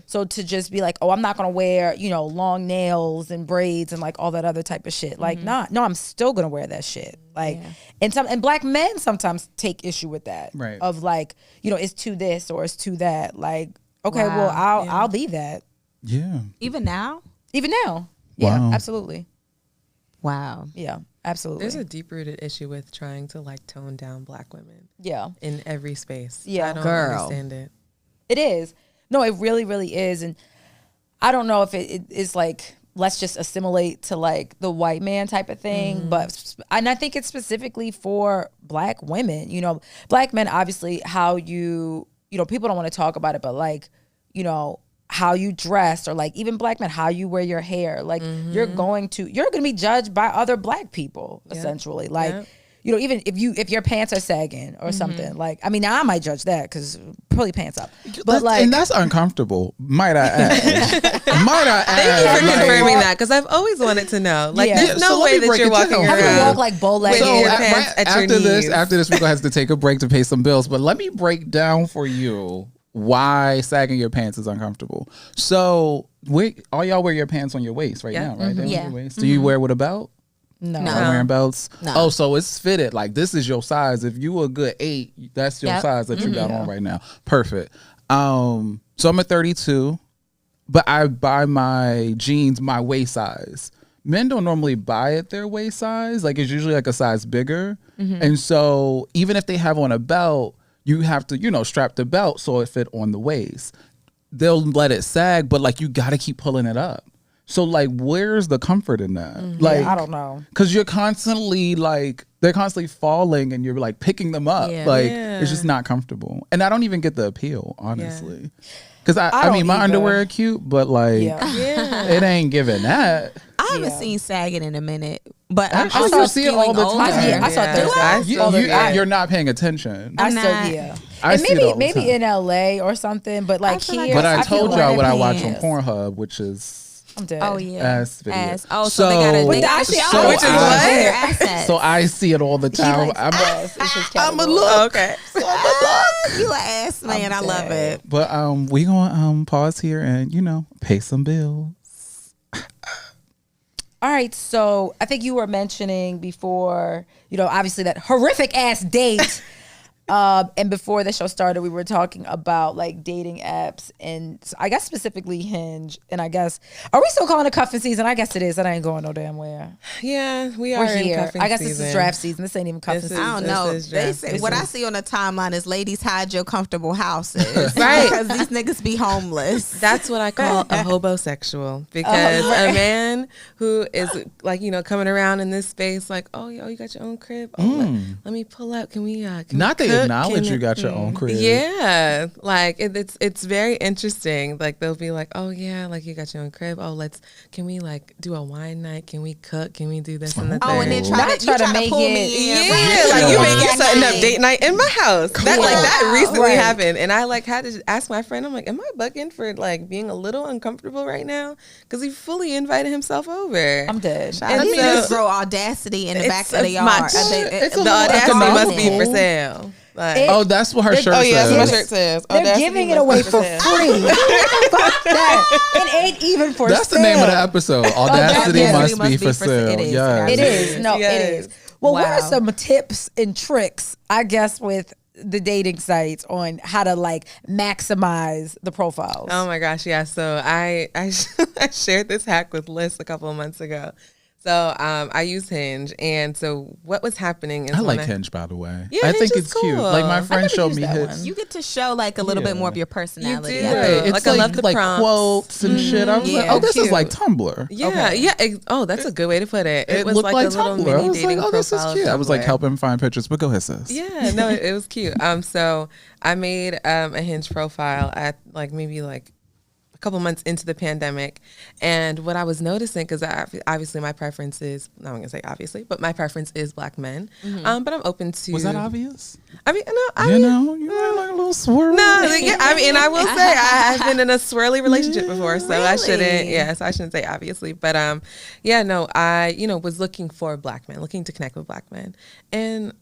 So to just be like, oh, I'm not gonna wear long nails and braids and like all that other type of shit, like no, I'm still gonna wear that shit. Like and black men sometimes take issue with that, right? Of like, it's too this or it's too that. Like, okay, well I'll leave that. Yeah. Even now. Yeah, absolutely. Wow. Yeah, absolutely. There's a deep-rooted issue with trying to like tone down black women. Yeah. In every space. Yeah. I don't understand it. It is. No, it really, really is. And I don't know if it is like, let's just assimilate to like the white man type of thing. And I think it's specifically for black women. Black men, obviously, how people don't want to talk about it, but like, how you dress, or like even black men, how you wear your hair, like you're going to be judged by other black people essentially. Like, even if your pants are sagging or something, like, I mean, now I might judge that because pull your pants up, but and that's uncomfortable. Might I add? Thank you for confirming that, because I've always wanted to know. Like, there's no way that you're walking around. I can walk like bow-legged with your pants at your knees. After this, we're gonna have to take a break to pay some bills. But let me break down for you why sagging your pants is uncomfortable. So, all y'all wear your pants on your waist right now, right? Yeah. On your waist. Do you wear with a belt? No. Not wearing belts? No. Oh, so it's fitted. Like, this is your size. If you a good 8, that's your size that you got on right now. Perfect. So I'm a 32, but I buy my jeans my waist size. Men don't normally buy it their waist size. Like, it's usually like a size bigger. And so even if they have on a belt, you have to, strap the belt so it fit on the waist. They'll let it sag, but like you got to keep pulling it up. So like, where's the comfort in that? Like, I don't know. Because you're constantly like, they're constantly falling and you're like picking them up. Like, it's just not comfortable. And I don't even get the appeal, honestly. Because I mean, my underwear are cute, but like, it ain't giving that. I haven't seen sagging in a minute, but actually, you see it all the time. I saw this. You're not paying attention. And maybe in LA or something, but like here. But I told y'all what I watch on Pornhub, which is I'm dead. Oh yeah, ass video. Ass. Oh, so they got a So I see it all the time. I'm a look. Okay. You an ass man. I love it. But we gonna pause here and pay some bills. All right, so I think you were mentioning before, obviously that horrific ass date. And before the show started, we were talking about like dating apps, and I guess specifically Hinge. And I guess, are we still calling it cuffing season? I guess it is. That ain't going no damn where. Yeah, we are in cuffing season. I guess this is draft season. This ain't even cuffing season. I don't know. They say what I see on the timeline is ladies hide your comfortable houses, right? Because these niggas be homeless. That's what I call a hobosexual, because a man who is like coming around in this space like, oh you got your own crib. Oh, let me pull up. Can we? Not that acknowledge you got your own crib. Yeah, like it's very interesting. Like they'll be like, oh yeah, like you got your own crib. Oh, can we like do a wine night? Can we cook? Can we do this and the third? Oh, and then try to make pull me in. Yeah, like you setting up date night in my house. That recently happened, and I like had to ask my friend. I'm like, am I bugging for like being a little uncomfortable right now? Because he fully invited himself over. I'm dead. Let me just throw Audacity in the back of the yard. The Audacity must be for sale. Like, Oh, that's what her shirt oh yeah, says. that's what my shirt says. They're Audacity giving it away for motherfucker says. free. Fuck that. It ain't even for That's sale. the name of the episode. Audacity Audacity must be for sale. It is, Yes. It is. No, Yes. it is. Well, what are Wow. some tips and tricks, I guess, with the dating sites on how to like maximize the profiles? Oh my gosh, yeah. So I I shared this hack with Liz a couple of months ago. So I use Hinge, and so what was happening is I when like Hinge, by the way. Yeah, I Hinge think is it's cute. cool. Like my I've friend never showed used me that his. one. You get to show like a little bit Yeah. more of your personality. You do. I Right. think. It's Like, I like, love the like prompts. quotes and shit. I was like, Yeah, oh, this is cute. like Tumblr. Yeah, yeah. Oh, that's a good way to put it. It was looked like a little Tumblr. mini I was dating like, oh, this is profile of cute. I was like Tumblr. helping find pictures, but go ahead, sis. Yeah, no, it was cute. So I made a Hinge profile at maybe a couple months into the pandemic, and what I was noticing, because obviously my preference is, I'm not gonna say obviously, but my preference is Black men. But I'm open to. Was that obvious? I mean, no, You were like a little swirl. No, yeah, I mean, I will say I've been in a swirly relationship before, so I shouldn't. Yes, I shouldn't say obviously, but yeah, no, I was looking for Black men, looking to connect with Black men, and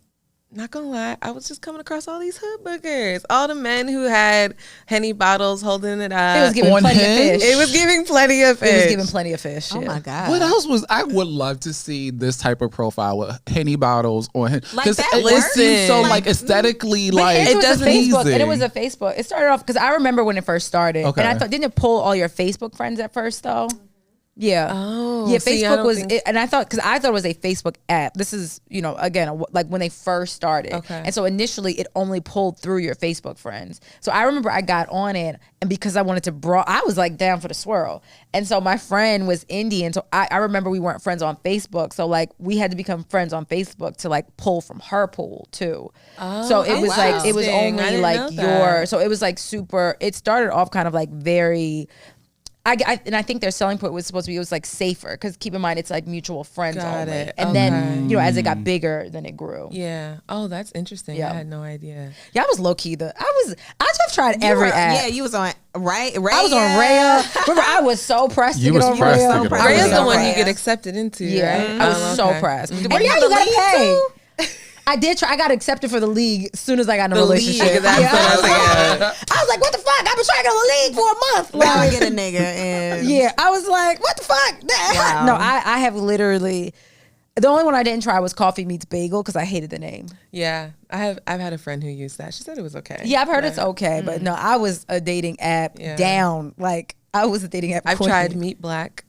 not gonna lie, I was just coming across all these hood boogers, all the men who had Henny bottles holding it up. It was giving On plenty of Hinge? fish. It was giving plenty of fish. It was giving plenty of fish. Oh yeah. my god. What else was? I would love to see this type of profile with Henny bottles on Hinge. Like 'Cause that it works? seems so Like, like aesthetically But like it was doesn't a Facebook, easy. and it was a Facebook. It started off because I remember when it first started, Okay. and I thought, didn't it pull all your Facebook friends at first though? Yeah. Oh, yeah. see, I Facebook don't was, think- and I thought it was a Facebook app. This is, again, like when they first started. Okay. And so initially, it only pulled through your Facebook friends. So I remember I got on it, and because I wanted to I was like down for the swirl. And so my friend was Indian, so I remember we weren't friends on Facebook. So like we had to become friends on Facebook to like pull from her pool too. So it was like it was interesting. I only didn't like know that. so it was like super. It started off kind of like very. And I think their selling point was supposed to be it was like safer because keep in mind it's like mutual friends Got only, it. and then as it got bigger, then it grew. Yeah. Oh, that's interesting. Yeah. I had no idea. Yeah, I was low key. I just tried every app. Yeah, you was on Raya. I was on Raya. Remember, I was so pressed to You get was on pressed to Raya. get on I was Rhea's so the one you pressed. get accepted into, Yeah, right? I was so okay. pressed. And Were yeah, you you the gotta lead pay. too? I did try. I got accepted for the league as soon as I got in a The relationship. league, that's what I was like, I was like, what the fuck? I've been trying to get in the league for a month. Now I Like, get a nigga and yeah, I was like, what the fuck? Wow. No, I have literally. The only one I didn't try was Coffee Meets Bagel because I hated the name. Yeah, I've had a friend who used that. She said it was okay. Yeah, I've heard it's okay, but no, I was a dating app Yeah. down. Like I was a dating app. I've queen. tried Meet Black.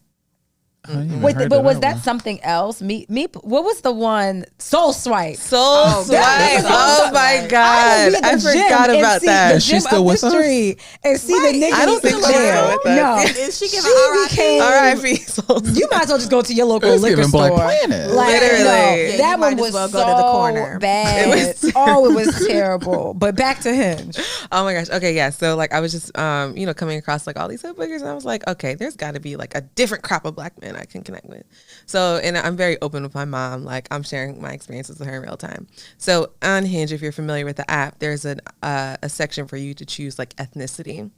Wait, but was that something else? Meet. What was the one? Soul Swipe. Soul Swipe. that's Oh my I God. would be at I the gym forgot and about see that. the Is she gym still up with the us? street and see the nigga. I don't think she's there. still with us. No, Is she giving she RIP? became. R.I.P. Soul Swipe. You might as well just go to your local It's liquor giving store. Black Planet. Literally. no, Yeah, that you might one was as well so go to the corner. bad. It was terrible. But back to Hinge. Oh my gosh. Okay, yeah. So like I was just coming across like all these hood boogers, and I was like, okay, there's got to be like a different crop of Black men I can connect with. So, and I'm very open with my mom. Like I'm sharing my experiences with her in real time. So on Hinge, if you're familiar with the app, there's a section for you to choose like ethnicity.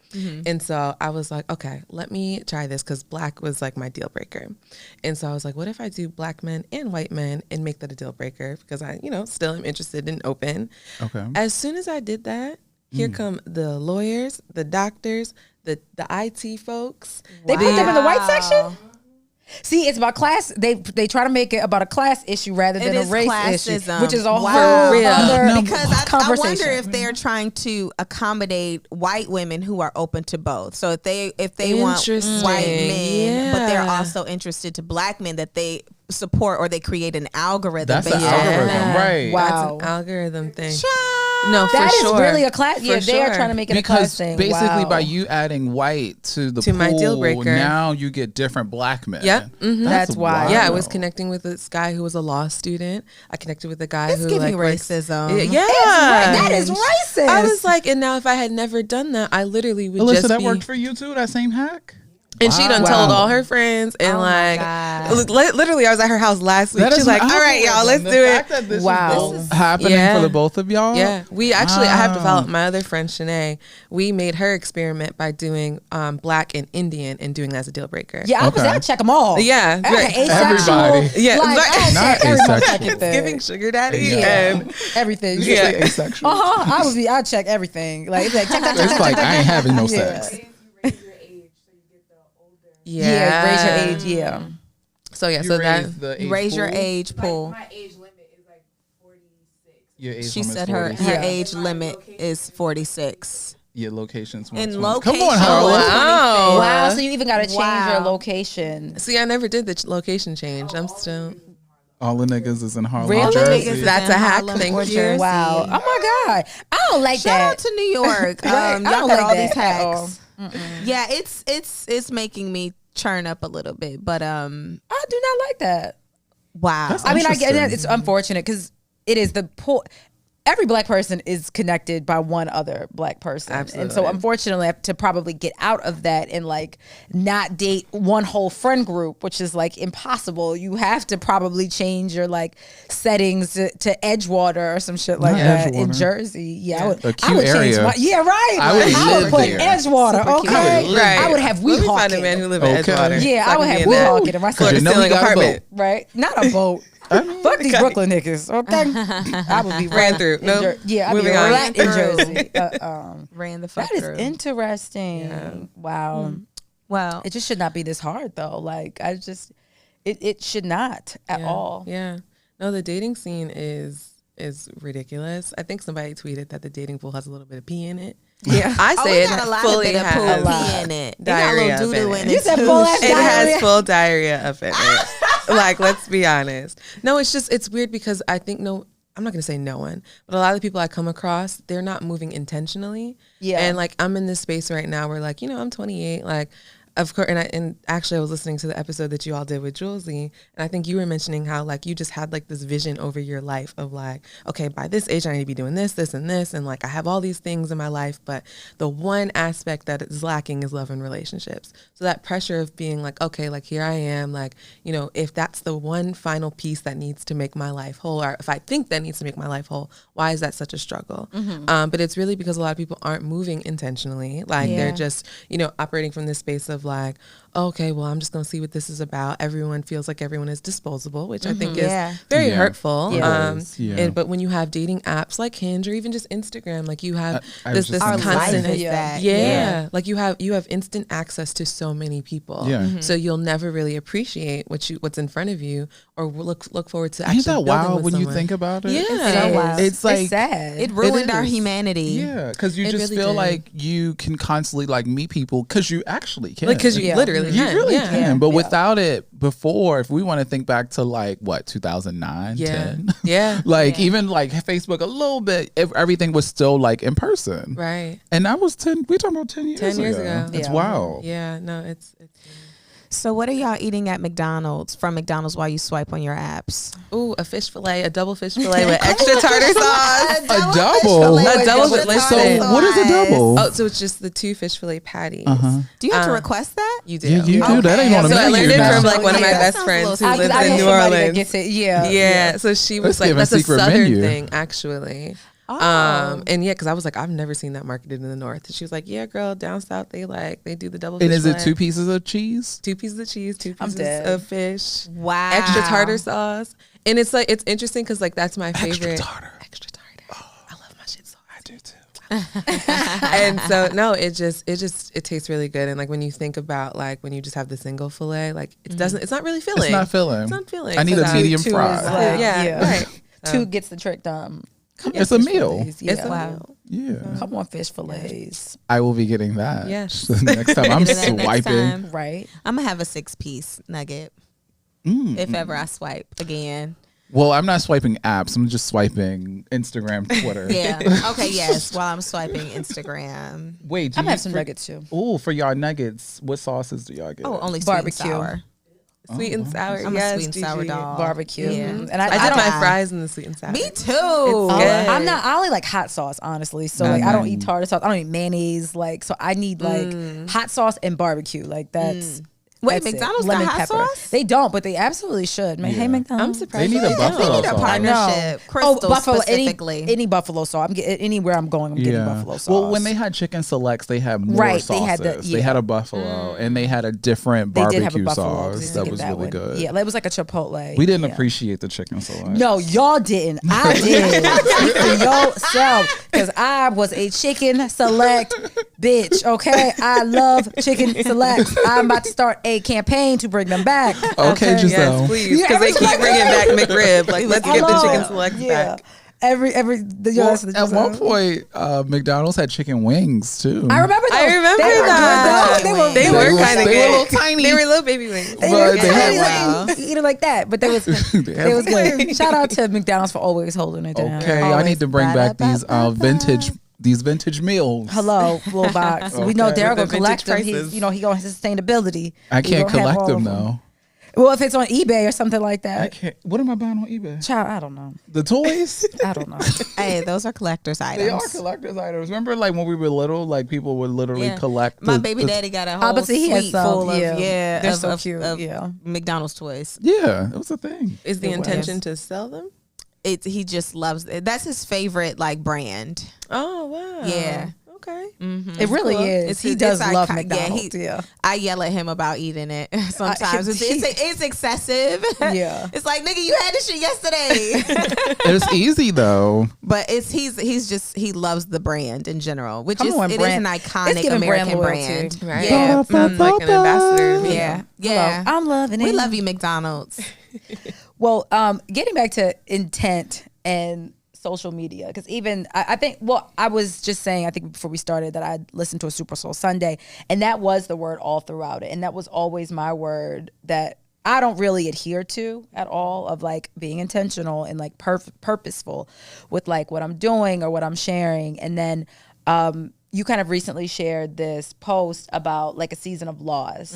And so I was like, okay, let me try this because Black was like my deal breaker. And so I was like, what if I do Black men and white men and make that a deal breaker because I, still am interested in open. Okay. As soon as I did that, here come the lawyers, the doctors, the IT folks. They put them in the white section? See, it's about class. They try to make it about a class issue rather than It a is race classism. issue, which is a Wow. whole Real. other No, Because I conversation. wonder if they're trying to accommodate white women who are open to both. So if they want Interesting. white men, but they're Yeah. also interested to Black men, that they support or they create an algorithm. That's the based on algorithm, that. right? Wow. That's an algorithm thing. Child. No, for That is sure. really a class. Yeah, For they are sure. trying to make it a class Because thing. basically, Wow. by you adding white to the To pool, my deal breaker. now you get different Black men. Yep. Mhm. That's wild. Yeah, I was connecting with this guy who was a law student. I connected with a guy It's who giving like works- racism. Yeah, That is racist. I was like, and now if I had never done that, I literally would Alyssa, just that be. worked for you too. That same hack. And she done told all her friends, and literally, I was at her house last week. She's like, "All right, y'all, let's do it." This is happening for the both of y'all. Yeah, we actually. I have to follow up my other friend Shanae. We made her experiment by doing Black and Indian and doing that as a deal breaker. Yeah, I check them all. Yeah, everybody. Yeah, not asexual. Giving sugar daddy and everything. Yeah, asexual. I check everything. Like check. It's like I ain't having no sex. Yeah, raise your age. Yeah. So You raise your age pool. My age limit is like 46. Your age She limit said is her 46. age limit is 46. Your location's In 120. location. Come on, Harlan. Wow. So you even got to change your location. See, I never did the location change. I'm still. All the niggas is in Harlem, Really? Jersey. That's a hack. Thank you. Wow. Oh my God. I don't like Shout that. out to New York. Right. Y'all I don't got like all that these at all. hacks. Yeah, it's making me churn up a little bit, but I do not like that. wow. That's I mean, I get it. interesting. It's unfortunate because it is the poor. Every Black person is connected by one other Black person. Absolutely. And so unfortunately I have to probably get out of that and like not date one whole friend group, which is like impossible. You have to probably change your like settings to Edgewater or some shit like that in Edgewater. Jersey. Yeah, I would, A cute I would change area. my, yeah, right. I would I would live put there. Edgewater, Super cute. okay? I would live Right. I would have Let me find a Weehawken. man who live in Okay. Edgewater. Yeah, so I would can have be in that Weehawken in my floor to you know ceiling we got a apartment. right? Not a boat. Fuck these Brooklyn niggas, okay? I would be Ran through. in No. yeah, I'd be Moving on. right in Through. Jersey. Ran the fuck That is through. interesting. Wow. Well, It just should not be this hard though. Like it should not at all. Yeah. No, the dating scene is ridiculous. I think somebody tweeted that the dating pool has a little bit of pee in it. Yeah. I oh, say we it got a lot fully of bit of has poo pee in it. It got a diarrhea little doo-doo up in it. You it. said too. full ass It diarrhea. has full diarrhea up in it. Like, let's be honest. No, it's weird because I think I'm not gonna say no one, but a lot of the people I come across, they're not moving intentionally. Yeah. And like I'm in this space right now where like, I'm 28, like of course, and actually I was listening to the episode that you all did with Julesy, and I think you were mentioning how like you just had like this vision over your life of like, okay, by this age I need to be doing this, this, and this, and like I have all these things in my life, but the one aspect that is lacking is love and relationships. So that pressure of being like, okay, like here I am, like, if that's the one final piece that needs to make my life whole, or if I think that needs to make my life whole, why is that such a struggle? But it's really because a lot of people aren't moving intentionally. Like they're just, operating from this space of like, okay, well, I'm just going to see what this is about. Everyone feels like everyone is disposable, which I think is very hurtful. But when you have dating apps like Hinge or even just Instagram, like you have this constant, like you have instant access to so many people. So you'll never really appreciate what's in front of you or look forward to actually Ain't that building wild with when you someone. think about it? Yeah. It's so wild. It's like it's sad. It ruined our is. humanity. Yeah, because you It just really feel did. like you can constantly like meet people because you actually can. Like, because you literally You can. really yeah. can, but without it before, if we want to think back to like what 2009, Yeah. 10, Yeah. like even like Facebook a little bit, everything was still like in person, Right. and that was 10. We talking about 10 years. 10 years ago. It's Yeah. wild. Yeah. No, it's So what are y'all eating at McDonald's from McDonald's while you swipe on your apps? ooh, a fish fillet, a double fish fillet with extra tartar sauce. A double. A double with So listen. what is a double? Oh, so it's just the 2 fish fillet patties. Do you have to request that? You do. Yeah, you do. That ain't on the So I menu learned it now. from like one of my Yeah, that best sounds a friends who little lives I in know New somebody that Orleans. gets it. Yeah. Yeah, so she was Let's like, give a that's a secret Southern menu. thing, actually. Oh. And yeah, because I was like, I've never seen that marketed in the North. And she was like, yeah, girl, down south they do the double. And fish is it fillet. 2 pieces of cheese? 2 pieces of cheese, 2 I'm pieces dead. of fish, Wow. extra tartar sauce, and it's like it's interesting because like that's my favorite. Extra tartar. Extra tartar. I love my shit so hard. I do too. And so no, it tastes really good. And like when you think about like when you just have the single fillet, like it's not really filling. It's not filling. It's not filling. I need So a that- medium Two is fry. like- yeah, right. 2 gets the trick done. Come It's on, a fish meal. fillets. Yeah. It's a meal. Yeah, Come on, fish fillets. I will be getting that. Yes. Next time I'm Get it next swiping. time. Right. I'm gonna have a 6-piece nugget if ever I swipe again. Well, I'm not swiping apps. I'm just swiping Instagram, Twitter. Yeah. Okay. Yes. While I'm swiping Instagram. Wait, I'm have some nuggets too. Oh, for y'all nuggets, what sauces do y'all get? Oh, only sweet and Barbecue. sour. Sweet and sour. I'm yes, a sweet and sour Gigi. dog. Barbecue. Yeah. And I did my tried. fries in the sweet and sour. Me too. good. I'm not. I only like hot sauce, honestly. So like, I don't eat tartar sauce. I don't eat mayonnaise. Like, so I need like hot sauce and barbecue. Like that's. Wait, that's it. McDonald's Lemon got hot pepper. sauce? They don't, but they absolutely should. Man, Yeah. Hey, McDonald's. I'm surprised. They need a buffalo They need a sauce. partnership. Crystal Buffalo. specifically. Any buffalo sauce. I'm getting anywhere I'm going. I'm getting buffalo sauce. Well, when they had chicken selects, they had more Right, sauces. they had They had a buffalo, and they had a different they did have a barbecue buffalo. sauce Just that get was that really one. good. Yeah, it was like a Chipotle. We didn't Yeah. appreciate the chicken select. No, y'all didn't. I did. Speak for yourself, because I was a chicken select bitch. Okay, I love chicken selects. I'm about to start a campaign to bring them back. Okay, Giselle. Yes, please, because they keep bringing back McRib. Like, let's get the chicken select back. At one point, McDonald's had chicken wings too. I remember those. I remember They were that. good, though. They were kind of They good. were little tiny. They were little baby wings. They But were they good. had Like, eat it like that, but they was They it was good. Shout out to McDonald's for always holding it down. Okay, I need to bring back these vintage meals. Hello, little box. We know Okay. Derek will With the collect them. vintage He's, prices. he going sustainability. I He can't gonna have collect all them of though. Well, if it's on eBay or something like I that. can't. What am I buying on eBay? Child, I don't know. The toys? I don't know. Hey, those are collector's items. They are collector's items. Remember, like when we were little, like people would literally Yeah. collect. My baby daddy got a whole but see, he has suite some, full of yeah. They're of, so of- cute, of yeah. McDonald's toys. Yeah, it was a thing. Is the It was. intention to sell them? He just loves it. That's his favorite like brand. Oh, wow. Yeah. Okay. It really cool. is. He does love McDonald's. Yeah, I yell at him about eating it sometimes. It's excessive. Yeah. It's like, nigga, you had this shit yesterday. It's easy though. But he loves the brand in general, which Come is on, it is brand. an It's iconic giving brand American loyalty. brand. Right. Yeah. Sounds like an ambassador to me. Yeah. Yeah. Hello. I'm loving it. We love you, McDonald's. Well, getting back to intent and social media, because even I think, well, I was just saying, I think before we started, that I listened to a Super Soul Sunday, and that was the word all throughout it, and that was always my word that I don't really adhere to at all, of like being intentional and like purposeful with like what I'm doing or what I'm sharing. And then you kind of recently shared this post about like a season of loss,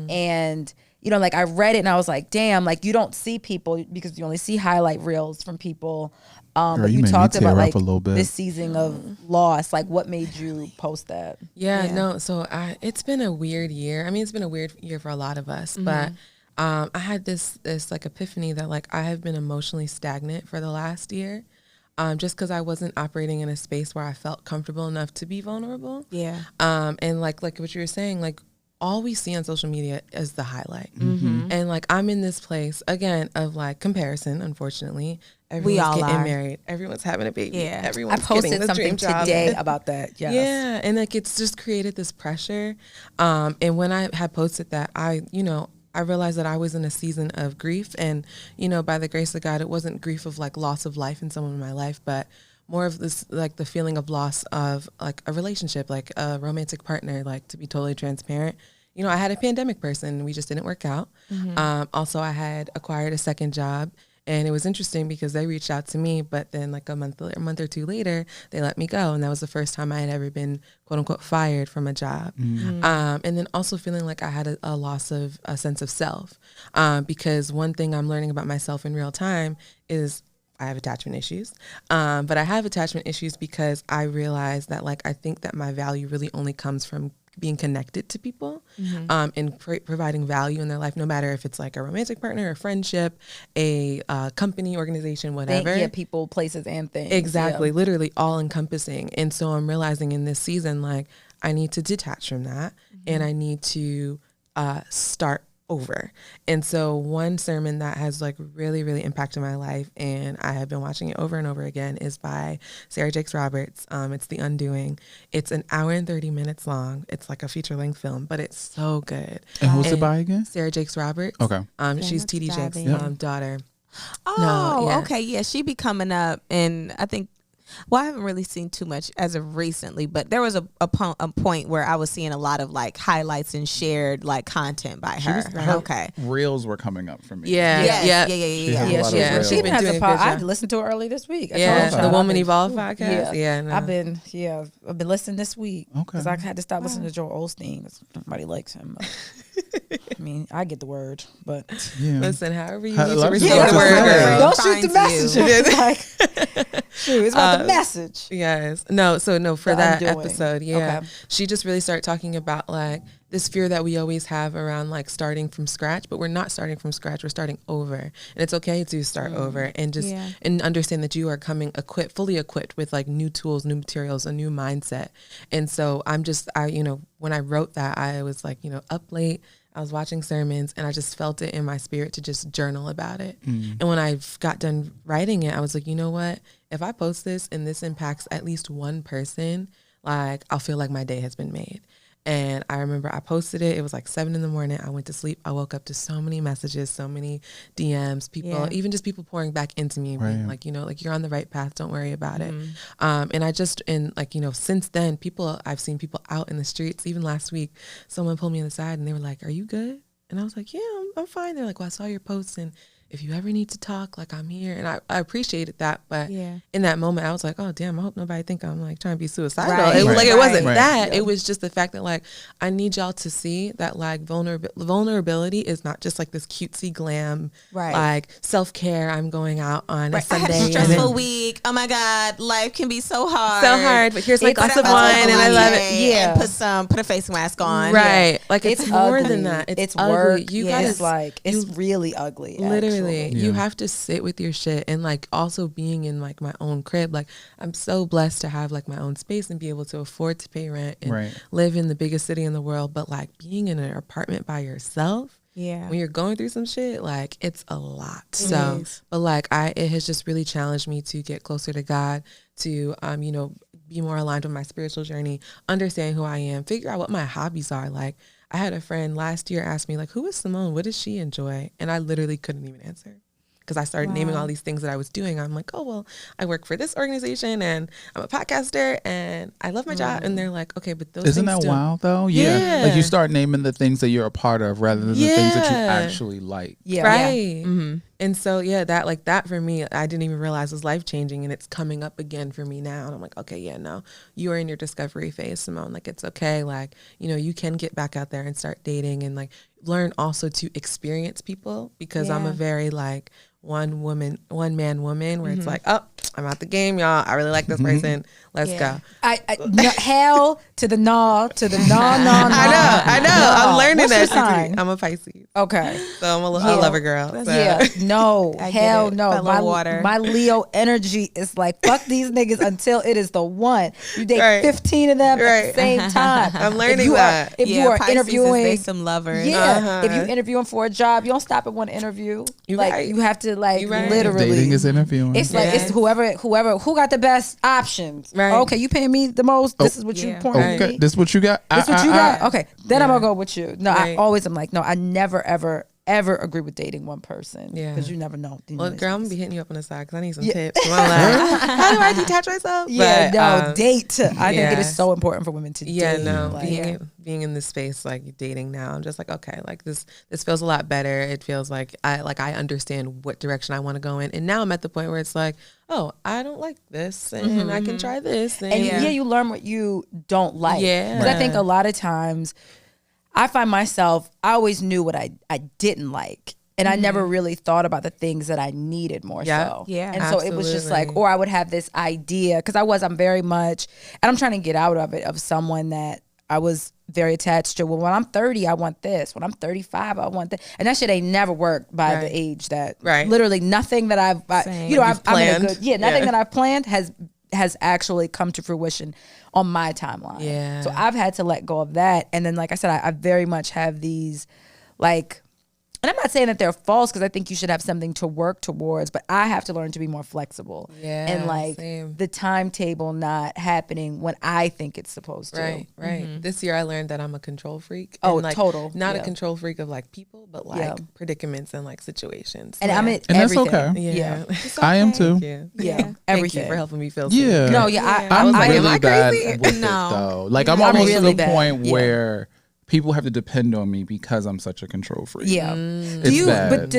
and you know, like I read it and I was like, damn, like you don't see people because you only see highlight reels from people. But you you made me talked tear about up like a little bit. this season of loss. Like, what made you post that? Yeah, no. So it's been a weird year. I mean, it's been a weird year for a lot of us, but I had this like epiphany that like I have been emotionally stagnant for the last year, just because I wasn't operating in a space where I felt comfortable enough to be vulnerable. Yeah. And like what you were saying, like all we see on social media is the highlight, and like I'm in this place again of like comparison. Unfortunately, everyone's all getting are. married, everyone's having a baby, Yeah. everyone's I posted getting the something dream job. today about that. Yes. Yeah, and like it's just created this pressure. And when I had posted that, I realized that I was in a season of grief, and by the grace of God, it wasn't grief of like loss of life in someone in my life, but more of this like the feeling of loss of like a relationship, like a romantic partner. Like, to be totally transparent, I had a pandemic person, we just didn't work out. Also, I had acquired a second job. And it was interesting because they reached out to me, but then like a month or two later, they let me go. And that was the first time I had ever been, quote unquote, fired from a job. And then also feeling like I had a loss of a sense of self. Because one thing I'm learning about myself in real time is I have attachment issues. But I have attachment issues because I realize that like I think that my value really only comes from being connected to people, and providing value in their life, no matter if it's like a romantic partner, a friendship, a company, organization, whatever. Yeah, people, places, and things. Exactly, literally all encompassing. And so I'm realizing in this season, like I need to detach from that, and I need to start over. And so one sermon that has like really, really impacted my life, and I have been watching it over and over again, is by Sarah Jakes Roberts. It's The Undoing. It's an hour and 30 minutes long. It's like a feature-length film, but it's so good. And who's it by again? Sarah Jakes Roberts. Okay. She's TD Jakes' daughter. Oh, yeah. okay. Yeah, she be coming up, and I think Well, I haven't really seen too much as of recently, but there was a point where I was seeing a lot of like highlights and shared like content by her. Okay. Reels were coming up for me. Yeah. Yes. Yeah. She had a lot of reels. She even has doing a a good pod. I job. listened to her early this week. The Woman Evolve podcast. Yeah. No. I've been listening this week because Okay. I had to stop listening to Joel Osteen because nobody likes him. I mean, I get the word, but Yeah. Listen, however you I need to love receive you. the word. Yeah. girl. don't shoot the finds you. message. Like, shoot, it's about the message. Yes. No, for The that undoing. episode, yeah. Okay. She just really started talking about like this fear that we always have around like starting from scratch, but we're not starting from scratch, we're starting over. And it's okay to start over and just and understand that you are coming fully equipped with like new tools, new materials, a new mindset. And so when I wrote that, I was like, up late, I was watching sermons and I just felt it in my spirit to just journal about it. And when I got done writing it, I was like, you know what? If I post this and this impacts at least one person, like I'll feel like my day has been made. And I remember I posted it. It was like 7 a.m. I went to sleep. I woke up to so many messages, so many DMs, people, even just people pouring back into me, being like, like you're on the right path. Don't worry about it. And I just, since then, I've seen people out in the streets. Even last week, someone pulled me on the side and they were like, "Are you good?" And I was like, "Yeah, I'm fine." They're like, "Well, I saw your posts and if you ever need to talk, like I'm here." And I appreciated that. But in that moment, I was like, oh, damn, I hope nobody think I'm like trying to be suicidal. Right. It wasn't Right. that. It was just the fact that like, I need y'all to see that like vulnerability is not just like this cutesy glam, like self-care. I'm going out on a Sunday. I had a stressful week. Oh my God. Life can be so hard. So hard, but here's my glass of But wine I'm and I love it. Yeah. And put a face mask on. Right. Like it's more ugly. than that. It's ugly. Work. You It's gotta like, it's really ugly. Literally, actually. you have to sit with your shit. And like also being in like my own crib, like I'm so blessed to have like my own space and be able to afford to pay rent and live in the biggest city in the world. But like being in an apartment by yourself, when you're going through some shit, like it's a lot. But like it has just really challenged me to get closer to God, to be more aligned with my spiritual journey, understand who I am, figure out what my hobbies are. Like I had a friend last year ask me like, who is Simone? What does she enjoy? And I literally couldn't even answer. Because I started naming all these things that I was doing. I'm like, oh, well, I work for this organization and I'm a podcaster and I love my job. And they're like, okay, but those Isn't things that wild though? Yeah. Like you start naming the things that you're a part of rather than the things that you actually like. Right. And so, that for me, I didn't even realize was life changing and it's coming up again for me now. And I'm like, okay, no, you are in your discovery phase, Simone. Like, it's okay. Like, you can get back out there and start dating and like learn also to experience people because I'm a very like, one man woman where it's like, oh, I'm out the game, y'all. I really like this person. Let's go. Hell to the no, to the no. I know. I'm learning What's your that. sign? I'm a Pisces. Okay. So I'm a lover girl. So. Yeah. No. Hell no. Fellow water. My Leo energy is like, fuck these niggas until it is the one. You date 15 of them at the same time. I'm learning that. If you are Pisces interviewing, they some lovers. Yeah. If you interviewing for a job, you don't stop at one interview. You have to literally. Dating is interviewing. It's like it's whoever who got the best options. Right. Okay, you paying me the most. This is what you pouring Okay, me. this what you got. This what you got. Okay, then I'm gonna go with you. No, Right. I'm like, no, I never ever agree with dating one person. Yeah. Because you never know. Well, girl, I'm gonna be hitting you up on the side because I need some tips. So I'm like, how do I detach myself? Yeah, But, date. I think it is so important for women to date. Yeah, no, Like, being in this space, like dating now, I'm just like, okay, like this feels a lot better. It feels like I understand what direction I want to go in, and now I'm at the point where it's like, oh, I don't like this, and I can try this, and you learn what you don't like. Yeah, because I think a lot of times I find myself, I always knew what I didn't like. And I never really thought about the things that I needed more so. Yeah, and so it was just like, or I would have this idea, because I'm very much, and I'm trying to get out of it, of someone that I was very attached to. Well, when I'm 30, I want this. When I'm 35, I want that. And that shit ain't never worked by the age that, literally nothing that I'm in a good, nothing that I've planned has actually come to fruition on my timeline. Yeah. So I've had to let go of that. And then, like I said, I very much have these, like, and I'm not saying that they're false because I think you should have something to work towards, but I have to learn to be more flexible. Yeah, and like same. the timetable not happening when I think it's supposed to. Right. This year I learned that I'm a control freak. Oh, and like, total. Not Yeah. a control freak of like people, but like predicaments and like situations. And I'm in And that's everything. okay. Yeah. I am too. Yeah. Yeah, Thank everything. you for helping me feel Yeah. safe. No, yeah, I'm was like, am really I bad crazy? with it No. though. Like I'm I'm almost really to the bad. point Yeah. where people have to depend on me because I'm such a control freak. Yeah. It's bad. But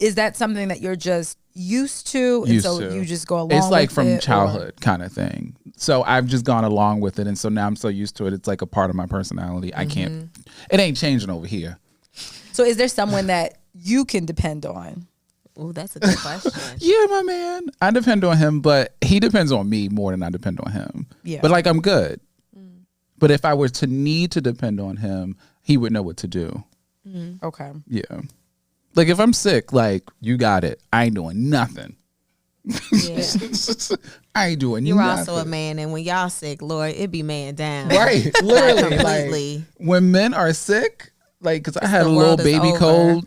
is that something that you're just used to? Used and so to. you just go along It's like with from it, or- childhood kind of thing. So I've just gone along with it, and so now I'm so used to it. It's like a part of my personality. I can't. It ain't changing over here. So is there someone that you can depend on? Ooh, that's a good question. Yeah, my man. I depend on him, but he depends on me more than I depend on him. Yeah. But like I'm good. But if I were to need to depend on him, he would know what to do. Okay. Yeah. Like if I'm sick, like you got it. I ain't doing nothing. Yeah. I ain't doing You're nothing. also a man, and when y'all sick, Lord, it be man down. Right. Literally. Completely. Like when men are sick, like because I had a the little world is baby over. cold,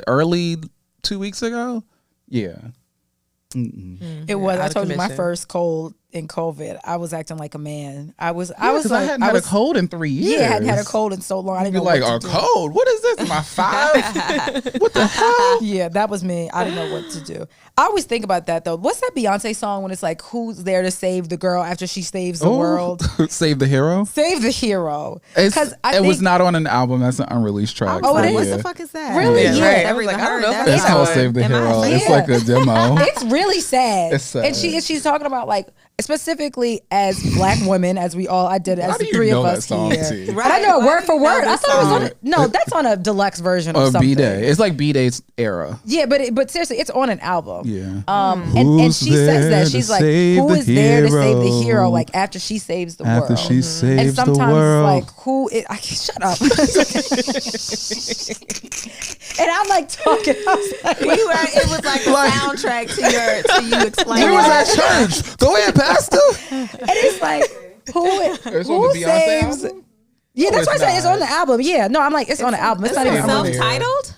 early 2 weeks ago? Yeah. It was. I out of told you my commission. first cold in COVID. I was acting like a man. I was I like, hadn't had a cold in 3 years. Yeah, I hadn't had a cold in so long. I You'd didn't be know like, what a to do. cold? What is this? Am I 5? What the hell? Yeah, that was me. I didn't know what to do. I always think about that though. What's that Beyonce song when it's like, who's there to save the girl after she saves the world? Save the hero? Save the hero. It was not on an album. That's an unreleased track. Oh, it is? What the fuck is that? Really? Yeah, Yeah. right. I Never was like, even I don't heard know that. if It's that's called how Save the Am I Hero. saying- It's like a demo. It's really sad. It's sad. And she's talking about like specifically as Black women, as we all I did as How the do you three know of that us song, here. T? And I know it word for word. I this thought it was on song. no, that's on a deluxe version of Or something. B-Day. It's like B-Day's era. Yeah, but seriously, it's on an album. Yeah. And Who's she says there that to she's like, save who the is there to save the hero? hero? Like after she saves the After world. she And saves the sometimes world. it's like, who? I can't shut up. And I'm like talking. I was like, It was like a soundtrack to you explaining. We was at church. Go ahead, Pastor. and it's like, who It's on who the Beyonce saves? album? Yeah, No, that's why I it's said it's not. on the album. Yeah, no, I'm like, it's on the album. It's not even not on on the there. Self-titled?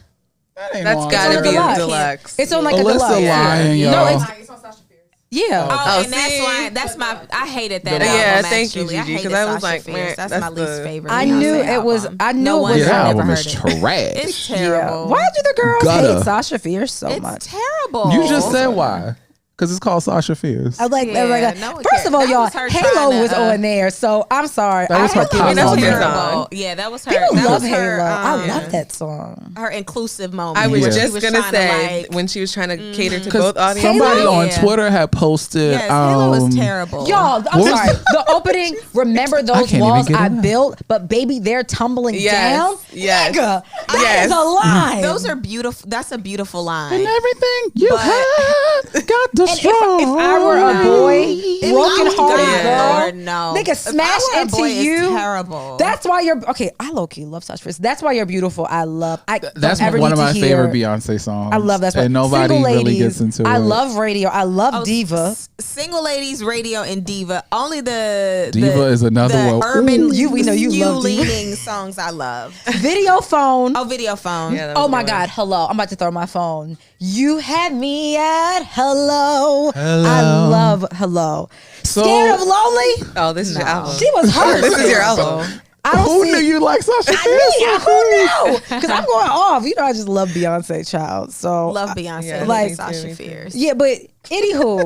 That ain't That's on gotta there. be a deluxe. deluxe. It's on like a Alyssa deluxe. lying, No, y'all. it's It's on Sasha Fierce. yeah. Oh, and see? that's my. I hated that Yeah, album. thank you, actually. Gigi, I 'cause hated I was Sasha like, Fierce. man, that's that's my least the- favorite. I Beyonce knew it was. album. I knew No it wonder Yeah, was. that I never album heard is it. trash. It's Yeah. terrible. Why do the girls Gutter. hate Sasha Fierce so It's much? terrible. You just said why. Because it's called Sasha Fierce. I like, Yeah, like no one first cares. of all, That y'all, was her Halo trying to, was on there, so I'm sorry. That was her Halo pop was song. on there. song. Yeah, that was her. People that love was her, Halo. I love that song. Her inclusive moment. I was Yeah. She just was gonna trying to, say like, when she was trying to cater to 'Cause both audiences. somebody Halo? on Yeah. Twitter had posted. Yes, Halo was terrible. Y'all, I'm What was sorry. The opening, remember those can't even walls get I it up. built, but baby, they're tumbling Yes, down? yes, Nigga, that yes. is a line. Those are beautiful. That's a beautiful line. And everything you But- had got the And strong. if I were a boy, broken hearted God, girl, Lord, no. nigga, If I smash were a into boy, it's you. terrible. That's why you're okay. I low key love Sasha Fierce. That's why you're beautiful. I love. That's don't ever one of need my to favorite hear- Beyonce songs. I love that. And nobody Single really Ladies, gets into it. I love radio. I love Oh, Diva. Single Ladies, Radio, and Diva. Only the Diva is another the one. urban, Ooh, we know you love Diva. leaning songs I love. Video phone. Oh, Video Phone. Yeah, that was Oh a my good one. God! Hello, I'm about to throw my phone. You had me at hello. Hello. I love hello. So- Scared of lonely. Oh, this is your album. She was hurt. This is your album. I don't Who see. knew you like Sasha Fierce? Who knew? Because I'm going off. You know, I just love Beyonce, child. So Love Beyonce. Yeah, like- me too, Sasha me too. Fierce. yeah, but anywho,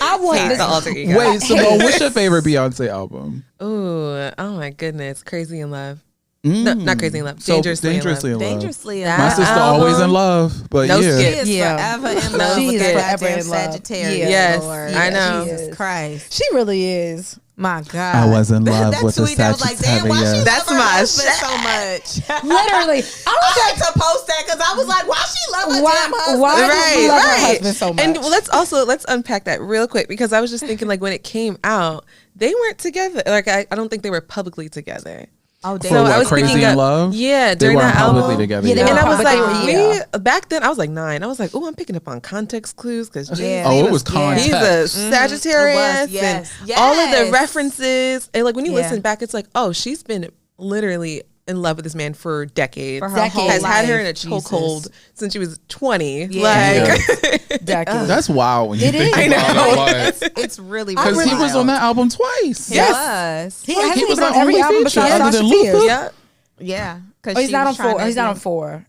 I want Take this. the alter ego. Wait, Simone, what's your favorite Beyonce album? Ooh, oh my goodness, Crazy in Love. No, not Crazy in Love. So Dangerously, Dangerously in in Love. Love. Dangerously. My sister album. always in love, but No yeah. She skip. is Yeah. forever in love She with is that forever goddamn in love. Sagittarius. Yeah. Yes, Lord. I know. Jesus She is. Christ. She really is. My God. I was in love That with a tweet that was like, damn, why she Sagittarius. love That's her my husband shit. so much? Literally, I had to post that because I was like, why she love her Why- damn husband? why does she Right, love her right. husband so much? And let's unpack that real quick because I was just thinking like when it came out, they weren't together. Like I don't think they were publicly together. Oh, damn. For So what, I was Crazy thinking in of- Love? Yeah, They during weren't that publicly album. together Yeah, they yet. And I was But like, they were- back then I was like 9. I was like, oh, I'm picking up on context clues because Yeah. Oh, He it was was- context. he's a Sagittarius. It was, yes. And all of the Yes. references. And like when you Yeah. listen back, it's like, oh, she's been literally in love with this man for decades. For her whole has had her in a life. chokehold since she was 20. Yeah. Decades. That's wild when you It think is. about it. It's really Because he was on that album twice. Yes. He Like, hasn't he was been on the every only album feature besides other Sasha than Fierce. Luther. Yeah. Yeah. Oh, he's not on 4. He's not on 4.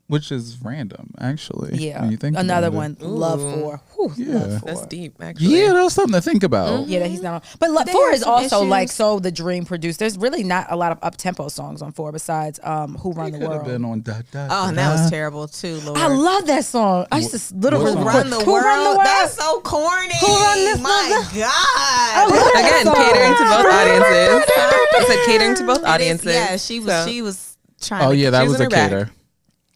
Which is random, actually. Yeah. When you think Another about it. one. Love 4. Whew, Yeah. Love 4. That's deep, actually. Yeah, that's something to think about. Yeah, that he's not on. But They 4 have is some also like issues. so the dream produced. There's really not a lot of up tempo songs on 4 besides Who Run the Could have World. been on da, da, Oh, and that was terrible too, Lord. I love that song. I used to literally What song? Run the Who world. Run the World? That's so corny. Who run this My mother- God. love that Again, song. catering to both audiences. I said catering to both It is- audiences. Yeah, she was. So- She was trying. Oh to yeah, that She was was in a her bag. cater.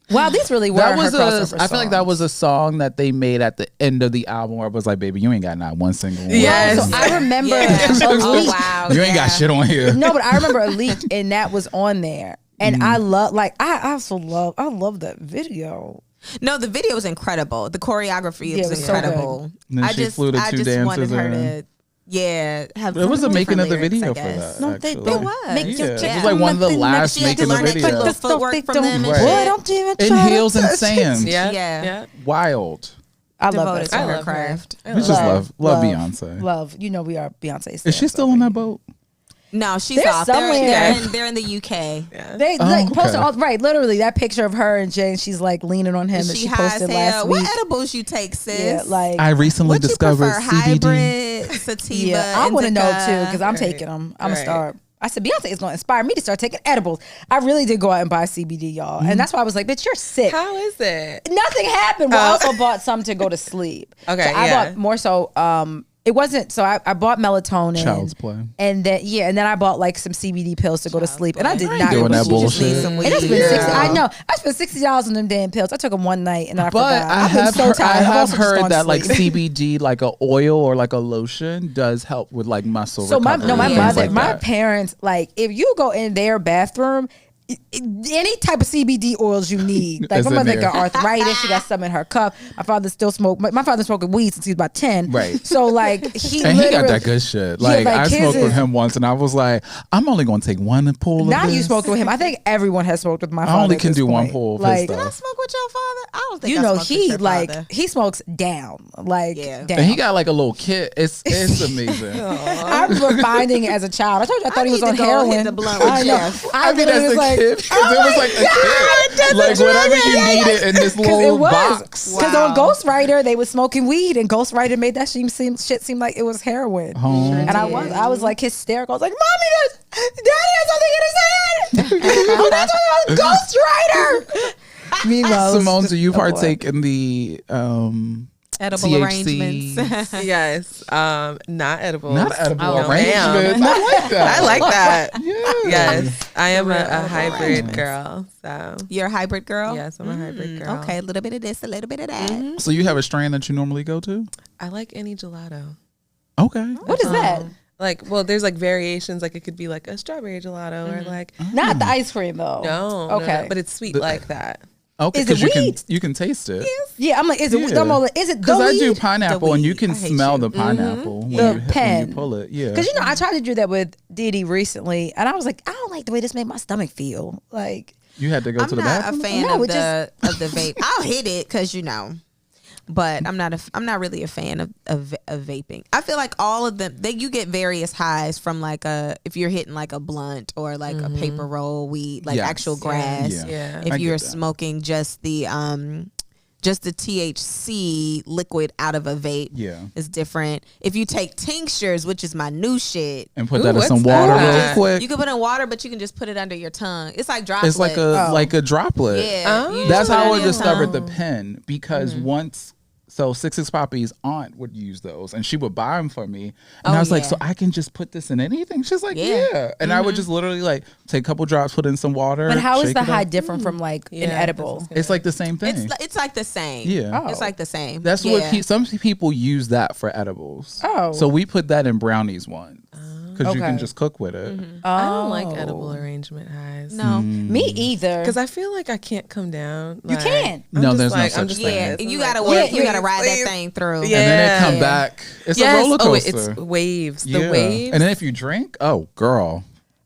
Wow, these really were That her was crossover I feel like that songs. was a song that they made at the end of the album where it was like, baby, you ain't got not one single one. Yes. So I remember Yeah. Elite. Oh wow. You ain't got shit on here. No, but I remember Elite, and that was on there. And I love, like, I love that video. No, the video was incredible. The choreography Yeah, it was was so incredible. And then she flew the I two just wanted dancers her in. to, have. It was the some making of the different video lyrics, for I guess. that. No, they actually. It was. Make your Yeah, chick it was like one of the nothing last She had to making the learn to video. put little footwork from them and Right. shit. Boy, don't even In try to heels and touch it. sand. Yeah. Yeah. Yeah. Wild. I love Devoted that to song. her love her. craft. We just love Beyonce. Love. You know we are Beyonce. Is she still on that boat? No, she's They're off. somewhere. They're in the UK. They Oh, like okay. posted all, right, literally that picture of her and Jane. She's like leaning on him that She she high as posted hell. last What week. edibles you take, sis? Yeah, like I recently what you discovered prefer, CBD. hybrid, sativa, yeah, I want to know indica? too because I'm taking them. I'm gonna start. I said Beyonce is gonna inspire me to start taking edibles. I really did go out and buy CBD, y'all, and that's why I was like, "Bitch, you're sick." How is it? Nothing happened. Well, I also bought some to go to sleep. Okay, so I yeah. bought more so. It wasn't so. I bought melatonin. Child's play. And then I bought like some CBD pills to go to sleep, and I did not doing that You just need bullshit. some And it's weed. been Yeah. I know. I spent $60 on them damn pills. I took them one night and then I But forgot. I I've been have so heard, tired. I I've have also just heard gone that like sleep. CBD, like a oil or like a lotion, does help with like muscle So my recovery. my and mother, things like my that. parents, like if you go in their bathroom, any type of CBD oils you need. Like It's my in mother there. got arthritis, she got some in her cup. My father still smoked. My father smoking weed since he was about 10. Right. So like he And he got literally- that good shit. Yeah, Like, like, I his smoked with is- him once, and I was like, I'm only gonna take one pull. Now of you this. smoked with him. I think everyone has smoked with my father. I only at can this do one point. pull of Like his Did I stuff. smoke with your father? I don't think you I know smoked with he your like father. he smokes down, like Yeah. down. And he got like a little kit. It's amazing. I remember finding it as a child. I told you I thought he was need on to go heroin. hit the blunt with I know. Jeff. I mean, literally as was a like, kid, because it was like a kit. Like whatever you needed in this Because it little was. box. Because on Ghost Rider, they was smoking weed, and Ghost Rider made that shit seem like it was heroin. And I was like hysterical. I was like, "Mommy, Daddy has something in his hand." Oh, that's what Ghost Rider. Meanwhile, Simone, do you oh, boy. partake in the Edible THC? arrangements. Yes. Not edible. Not edible No, arrangements. ma'am. I like that. I like that. Yeah. Yes. I am a hybrid arrangements. girl. So You're a hybrid girl? yes, I'm a hybrid girl. Okay, a little bit of this, a little bit of that. So you have a strain that you normally go to? I like any gelato. Okay. What is that? Like, well, there's like variations. Like it could be like a strawberry gelato or like Not the ice cream though. no, Okay. no, but it's sweet like that. Okay, Is it because weed? you can taste it. Yeah, I'm like, is it? Yeah. I'm like, is it the Because I do weed? pineapple, and you weed. can I hate smell you. the pineapple when, The you, when pen. you pull it. Yeah. Because you know, I tried to do that with Diddy recently, and I was like, I don't like the way this made my stomach feel. Like, You had to go I'm to the not bathroom. a fan No, of it the vape. I'll hit it because but I'm not really a fan of vaping. I feel like all of them you get various highs from like if you're hitting like a blunt or like a paper roll weed, like Yes. actual grass. Yeah. Yeah. If I you're get that. smoking just the THC liquid out of a vape, Yeah. is different. If you take tinctures, which is my new shit, And put Ooh, that in what's some water that? real quick. you can put in water, but you can just put it under your tongue. It's like droplet. It's like a droplet. yeah. Oh. you just That's put it how under I your discovered tongue. the pen because once. So 66 Poppy's aunt would use those, and she would buy them for me. And Oh, I was like, yeah. "So I can just put this in anything?" She's like, Yeah. "Yeah." And I would just literally like take a couple drops, put in some water. but how is shake the it high up. different from like an Yeah, edible? that's It's like the same thing. It's like the same. Yeah. It's like the same. That's yeah. what some people use that for edibles. Oh. So we put that in brownies once because you can Okay. just cook with it. I don't like edible arrangement highs. No. Me either. Because I feel like I can't come down. You like, can't. I'm No, just there's no like, such I'm just thing. Yeah, like, and you I'm gotta like, work. You please, gotta ride please. that thing through. Yeah. And then they come Yeah. back. It's Yes. a roller Oh, coaster. it's waves. Yeah. The waves. And then if you drink, oh girl,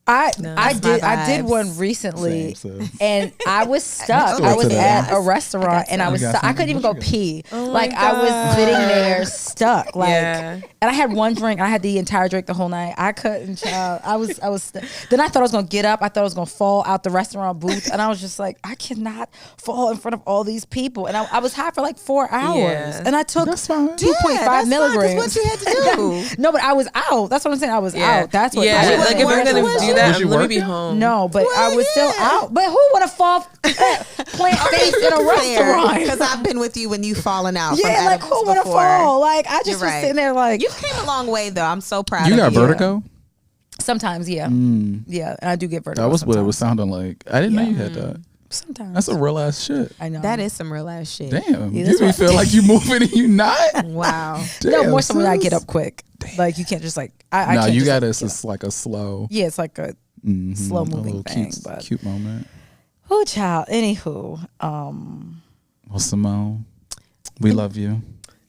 I That's did my I did vibes. one recently, Same, sis. and I was stuck. still I wait was till at that. a restaurant, and I was You got stuck. I couldn't even go something? What you pee. Like I was sitting there stuck. Like, Yeah. and I had one drink. I had the entire drink the whole night. I couldn't. Child. I was. Then I thought I was gonna get up. I thought I was gonna fall out the restaurant booth, and I was just like, I cannot fall in front of all these people. And I was high for like 4 hours, Yeah. and I took That's fine. 2.5 milligrams. That's what you had to do. No, but I was out. That's what I'm saying. I was Yeah. out. That's what. Yeah. I Like if working. I'm gonna Was do you- that, Was you let me be working? home. No, but I was still yeah. out. But who would have fall plant face in a restaurant? Because I've been with you when you've fallen out. Yeah, from like edibles who would have before. fall? Like I just You're was right. sitting there like You came a long way though. I'm so proud You of got you. vertigo? sometimes, yeah, yeah, and I do get vertigo. That was what it was sometimes. sounding like. I didn't know you had that. Sometimes That's a real ass shit. I know That is some real ass shit. Damn. Yeah, You that's be what- feel like you moving and you not? Wow. no Damn, more so when I sis. get up quick. Like you can't just like I No, can't you just, got like, this. get up. It's like a slow, Yeah, it's like a slow a moving little thing. cute, But cute moment. oh, child. Anywho, Well, Simone, we love you.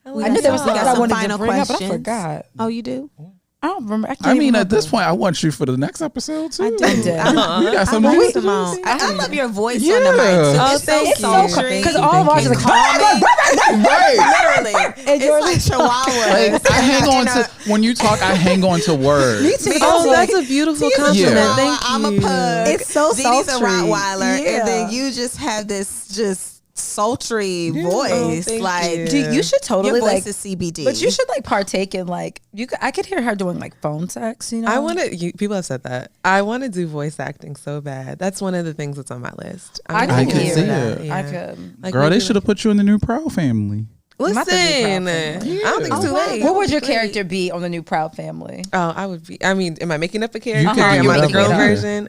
I knew there was We something got I some wanted to final bring up, but I questions. forgot. Oh, you do? I don't remember. I mean, at this point, I want you for the next episode too. I do. I did. We got I some love music. Simone. I love your voice Yeah. on the mic too. Oh, It's so thank you. sultry. Because all of ours are and like, calming. Right. Literally, And yours it's like chihuahuas. Like, I hang on to when you talk. I hang on to words. Me too. Oh, that's a beautiful compliment. Yeah. Thank you. I'm a pug. It's so Dee Dee's a sultry. Rottweiler, Yeah. and then you just have this just sultry Oh, voice. thank Like you. Dude, you should totally your voice like. is CBD. But you should like partake in like I could hear her doing like phone sex. You know, I want to. People have said that. I want to do voice acting so bad. That's one of the things that's on my list. I gonna could can do see that. it. Yeah. I could. Like Girl, they maybe should have put you in the new Proud family. Listen, Not the new Proud I Family. don't think it's Oh, too wow. late. What would your Great. character be on the new Proud Family? Oh, I would be. I mean, am I making up a character? You can Am do I the whatever. girl Yeah. version?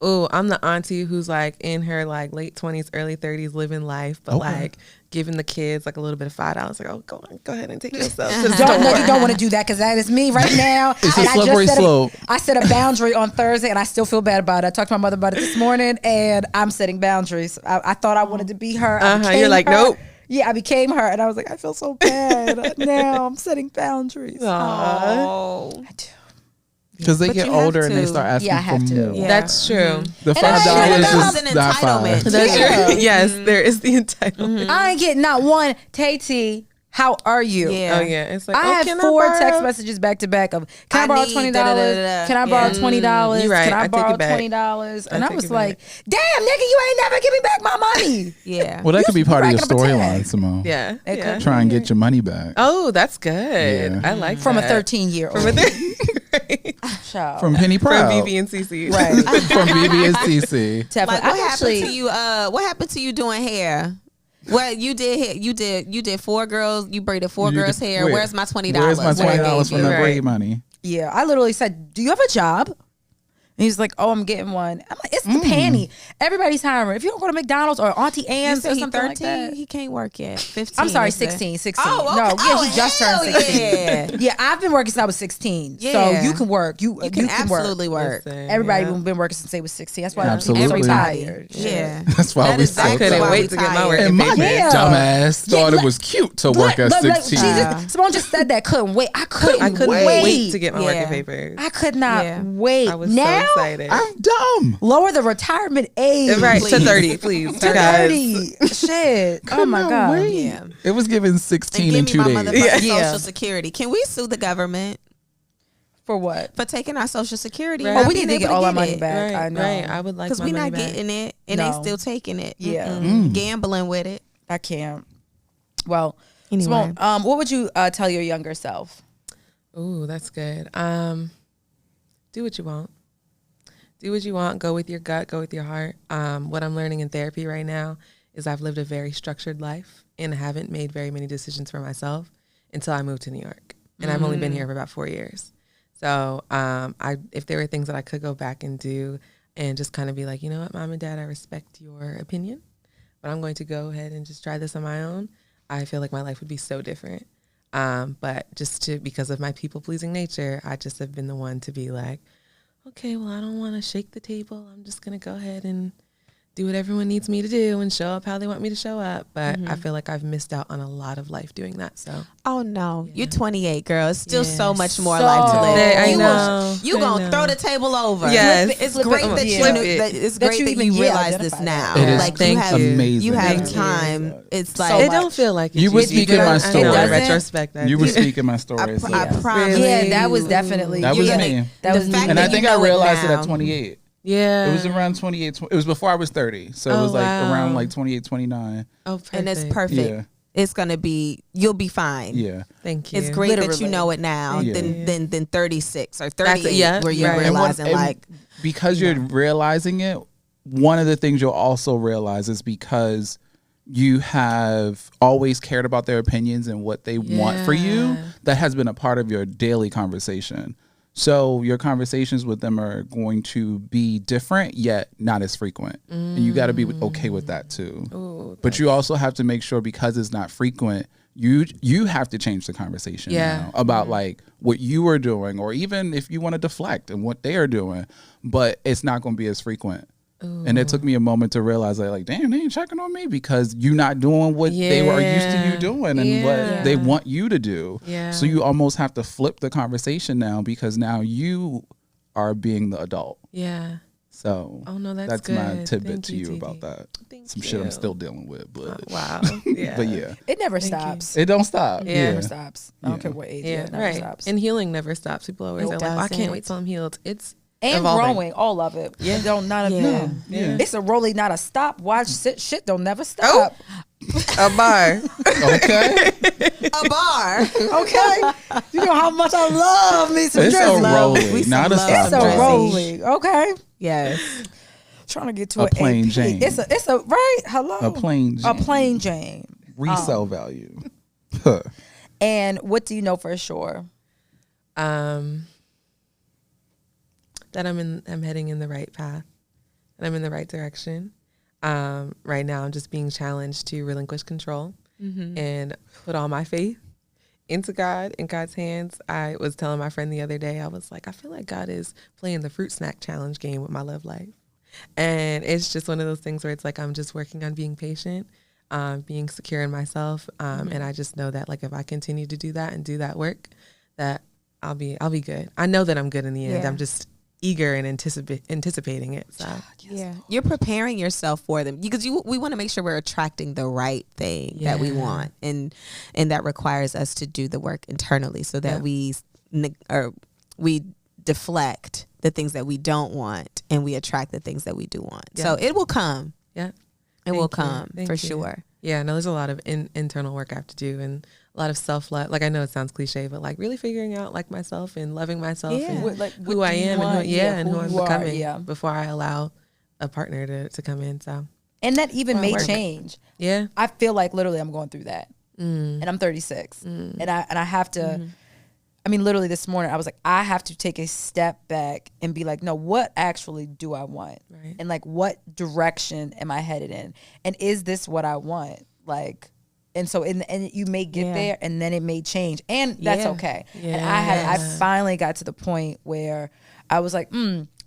Ooh, I'm the auntie who's like in her like late 20s, early 30s, living life, but Okay. like giving the kids like a little bit of $5. Like, oh, go ahead and take yourself to the Don't, no, store. you don't want to do that because that is me right now. It's a And I just slippery set slope. I set a boundary on Thursday, and I still feel bad about it. I talked to my mother about it this morning, and I'm setting boundaries. I thought I wanted to be her. I became You're like, her. nope. Yeah, I became her, and I was like, I feel so bad. Now I'm setting boundaries. Aw. I do. Because they But get you have older and they to. start asking Yeah, I have for to. more. Yeah. That's true. The And I $5 should is have an not entitlement. $5. That's Yeah. true. Yes, there is the entitlement. I ain't getting not one. Tay, how are you? Yeah. Oh yeah, it's like I oh, had can 4 borrow? text messages back to back of can I I borrow need $20? da-da-da-da-da. Can I borrow Yeah. $20? You're right. Can I I take borrow it back. $20? And I I take was it like, damn, nigga, you ain't never give me back my money. Yeah. Well, that could be part of your racking up a storyline, tag. Simone. Yeah, It yeah. could. Try and get your money back. Oh, that's good. Yeah. I like From a that. 13-year-old. From a child. From Penny from Proud. BB and CC. Right. From BB and CC. Definitely. Like what happened to you? What happened to you doing hair? What you did? You did 4 girls. You braided 4 girls' hair. Wait, Where's my $20? Where's my $20 from the Right. braid money? Yeah, I literally said, do you have a job? And he's like, oh, I'm getting one. I'm like, it's the panty. Everybody's hiring. If you don't go to McDonald's or Auntie You Anne's said or he something 13. like that. He can't work yet. 15. I'm sorry, is it? 16. Oh, okay. No, yeah, Oh, he just hell turned 16. yeah. Yeah, I've been working since I was 16. Yeah. So you can work. You You can work. absolutely work. Listen, Everybody yeah. been working since they was 16. That's why Absolutely. I'm so Everybody. tired. Yeah. That's why That we is so I exactly couldn't why wait we to get my tired. work And my Yeah. dumbass thought Yeah, it was cute to work at Look, 16. Simone just said that. Couldn't wait. I couldn't wait to get my Yeah. working papers. I could not Yeah. wait. I was now, so excited. I'm dumb. lower the retirement age. Right, Please. to 30, please. To guys. 30. Shit. Oh my Could not God. wait. Yeah. It was given And 16 in give me 2 my days. motherfucking Yeah. social security. Can we sue the government For what? for taking our social security? Right. and Oh, not we need being to get able all our get money it? back. Right, I know. right. I would like Because my we're money not back. getting it, and No. they still taking it. Yeah. Gambling with it. I can't. Well, Anyway. Simone, what would you tell your younger self? Ooh, that's good. Do what you want. Do what you want. Go with your gut. Go with your heart. What I'm learning in therapy right now is I've lived a very structured life and haven't made very many decisions for myself until I moved to New York. And I've only been here for about 4 years. So if there were things that I could go back and do and just kind of be like, you know what, Mom and Dad, I respect your opinion, but I'm going to go ahead and just try this on my own, I feel like my life would be so different. But because of my people-pleasing nature, I just have been the one to be like, okay, well, I don't want to shake the table. I'm just going to go ahead and do what everyone needs me to do and show up how they want me to show up. But I feel like I've missed out on a lot of life doing that. So Oh no, you're 28, girl. It's still Yeah. so much more life to live. I know. You gonna throw the table over. Yes. It's great that you Flip knew, it. that it's That great you that even, you yeah, realize this identify now. that. It is Like Thank you have, you. amazing. you have Thank you. time. It's So like it don't feel like it You were used to be, speaking but my I story. know in Doesn't? retrospect. You were speaking my story. so I promise. Really? Yeah, that was definitely. That was you're me. gonna- That The was fact me. and that I you think know I it realized it now. at 28. Yeah. It was around 28. It was before I was 30. So it was like wow. around like 28, 29. Oh, perfect. and it's perfect. Yeah. It's gonna be. You'll be fine. Yeah. Thank you. It's great that you Literally. know it now Yeah. than 36 or That's- 38 yeah, where you're right. realizing And like because you're realizing it, one of the things you'll also realize is because you have always cared about their opinions and what they want for you, Yeah. that has been a part of your daily conversation. So your conversations with them are going to be different, yet not as frequent. And you got to be okay with that too. But you also have to make sure, because it's not frequent, you have to change the conversation now about like what you are doing, or even if you want to deflect and what they are doing, but it's not going to be as frequent. And it took me a moment to realize like damn, they ain't checking on me because you're not doing what they were used to you doing and what they want you to do. Yeah. So you almost have to flip the conversation now, because now you are being the adult. Yeah. So Oh, no, that's my good. tidbit Thank to you, you Titi. about that. Thank Some shit I'm you. still dealing with, but Wow. Yeah. but yeah, It never Thank you. stops. it don't stop. Yeah. It Yeah. never stops. I don't Yeah. care what age. Yeah, It never right. stops. And healing never stops. People always It are like, "Oh, I can't doesn't. wait till I'm healed." It's And evolving. growing, all of it. Yeah. Don't none of Yeah. it. Yeah. It's a rolling, not a stop. Watch shit don't never stop. a bar. Okay. a bar. Okay, you know how much I love me some It's a Drizzy. rolling, We not a love stop. It's a Drizzy. rolling. Okay, Yes. trying to get to A an plain AP. Jane. It's a right. Hello, A plain a Jane. plain Jane. Resale value. Huh. And what do you know for sure? That I'm heading in the right path, and I'm in the right direction. Right now, I'm just being challenged to relinquish control and put all my faith into God, in God's hands. I was telling my friend the other day, I was like, I feel like God is playing the fruit snack challenge game with my love life. And it's just one of those things where it's like I'm just working on being patient, being secure in myself. And I just know that like if I continue to do that and do that work, that I'll be good. I know that I'm good in the end. Yeah. I'm just eager and anticipating it. So Yeah, you're preparing yourself for them because we want to make sure we're attracting the right thing that we Yeah. want, and that requires us to do the work internally so that we deflect the things that we don't want and we attract the things that we do want. So it will come. yeah. It will Thank you. come Thank for you. sure. Yeah, no, there's a lot of internal work I have to do and a lot of self-love. Like, I know it sounds cliche, but like really figuring out like myself and loving myself and who I am and who I'm becoming before I allow a partner to come in. So, And that even may work. change. yeah. I feel like literally I'm going through that, and I'm 36, and I have to. I mean, literally this morning I was like, I have to take a step back and be like, no, what actually do I want, Right. and like what direction am I headed in, and is this what I want, like. And so, and you may get there, and then it may change, and that's okay. And I finally got to the point where I was like,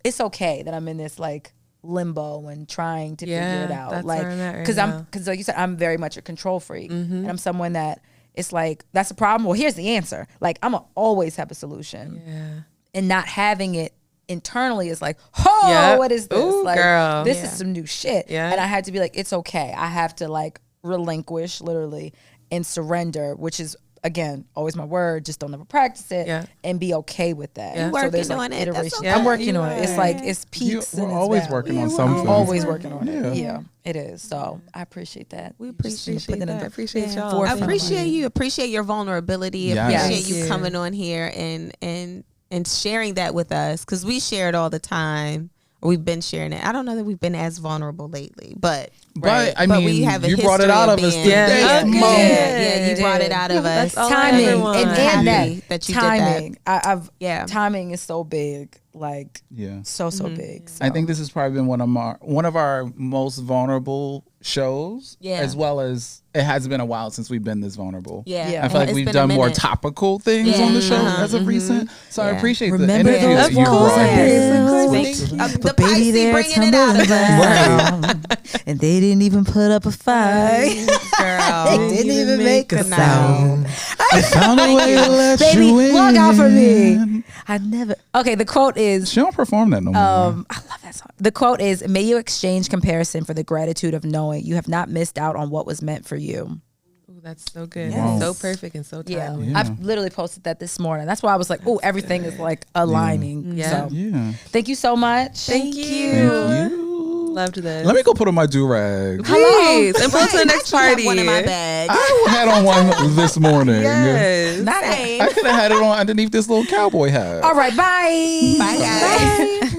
it's okay that I'm in this like limbo and trying to figure it out, that's like where I'm at right because now. because like you said, I'm very much a control freak, and I'm someone that it's like that's a problem. Well, here's the answer. Like I'm gonna always have a solution, and not having it internally is like, oh, what is this? Ooh, like girl. this is some new shit. Yeah. And I had to be like, it's okay. I have to like relinquish literally and surrender, which is again always my word. Just don't ever practice it, and be okay with that. Yeah. You working on it. That's iteration. okay. I'm working on it. It's like it's You- peaks. we're and it's always valleys. working on We're something. always working on it. Yeah. Yeah, it is. So I appreciate that. We Just appreciate putting it in that. the I appreciate y'all. forefront. I appreciate you. Appreciate your vulnerability. Yes. Appreciate you Yes. coming on here and sharing that with us because we share it all the time. We've been sharing it. I don't know that we've been as vulnerable lately, but I mean, we have a you brought it history out of of us being- today. Yeah. Simone. Yeah, you brought it out of us. That's all I timing ever want. and Happy that that you timing. did that. Timing is so big, like Yeah. so big. So. I think this has probably been one of our most vulnerable shows, Yeah. as well as it has been a while since we've been this vulnerable. Yeah. I feel like It's we've been a done more minute. topical things on the show as of recent. So I appreciate Remember the energy those that you brought. The Pisces bringing it out of us. And they didn't even put up a fight. Girl. They didn't even make a sound. I found a way to let Baby, you in. log out for me. I never. Okay, the quote is. She don't perform that no more. I love that song. The quote is, "May you exchange comparison for the gratitude of knowing you have not missed out on what was meant for you." Ooh, that's so good. Wow. So perfect and so timely. Yeah. I've literally posted that this morning. That's why I was like, "Oh, everything is like aligning." Yeah. So, Yeah. thank you so much. Thank you. Thank you. Loved this. Let me go put on my do-rag. Please, and go to the next I actually party. have one in my bag. I had on one this morning. Yes. Nice. I could have had it on underneath this little cowboy hat. All right, bye. Bye, guys. Bye.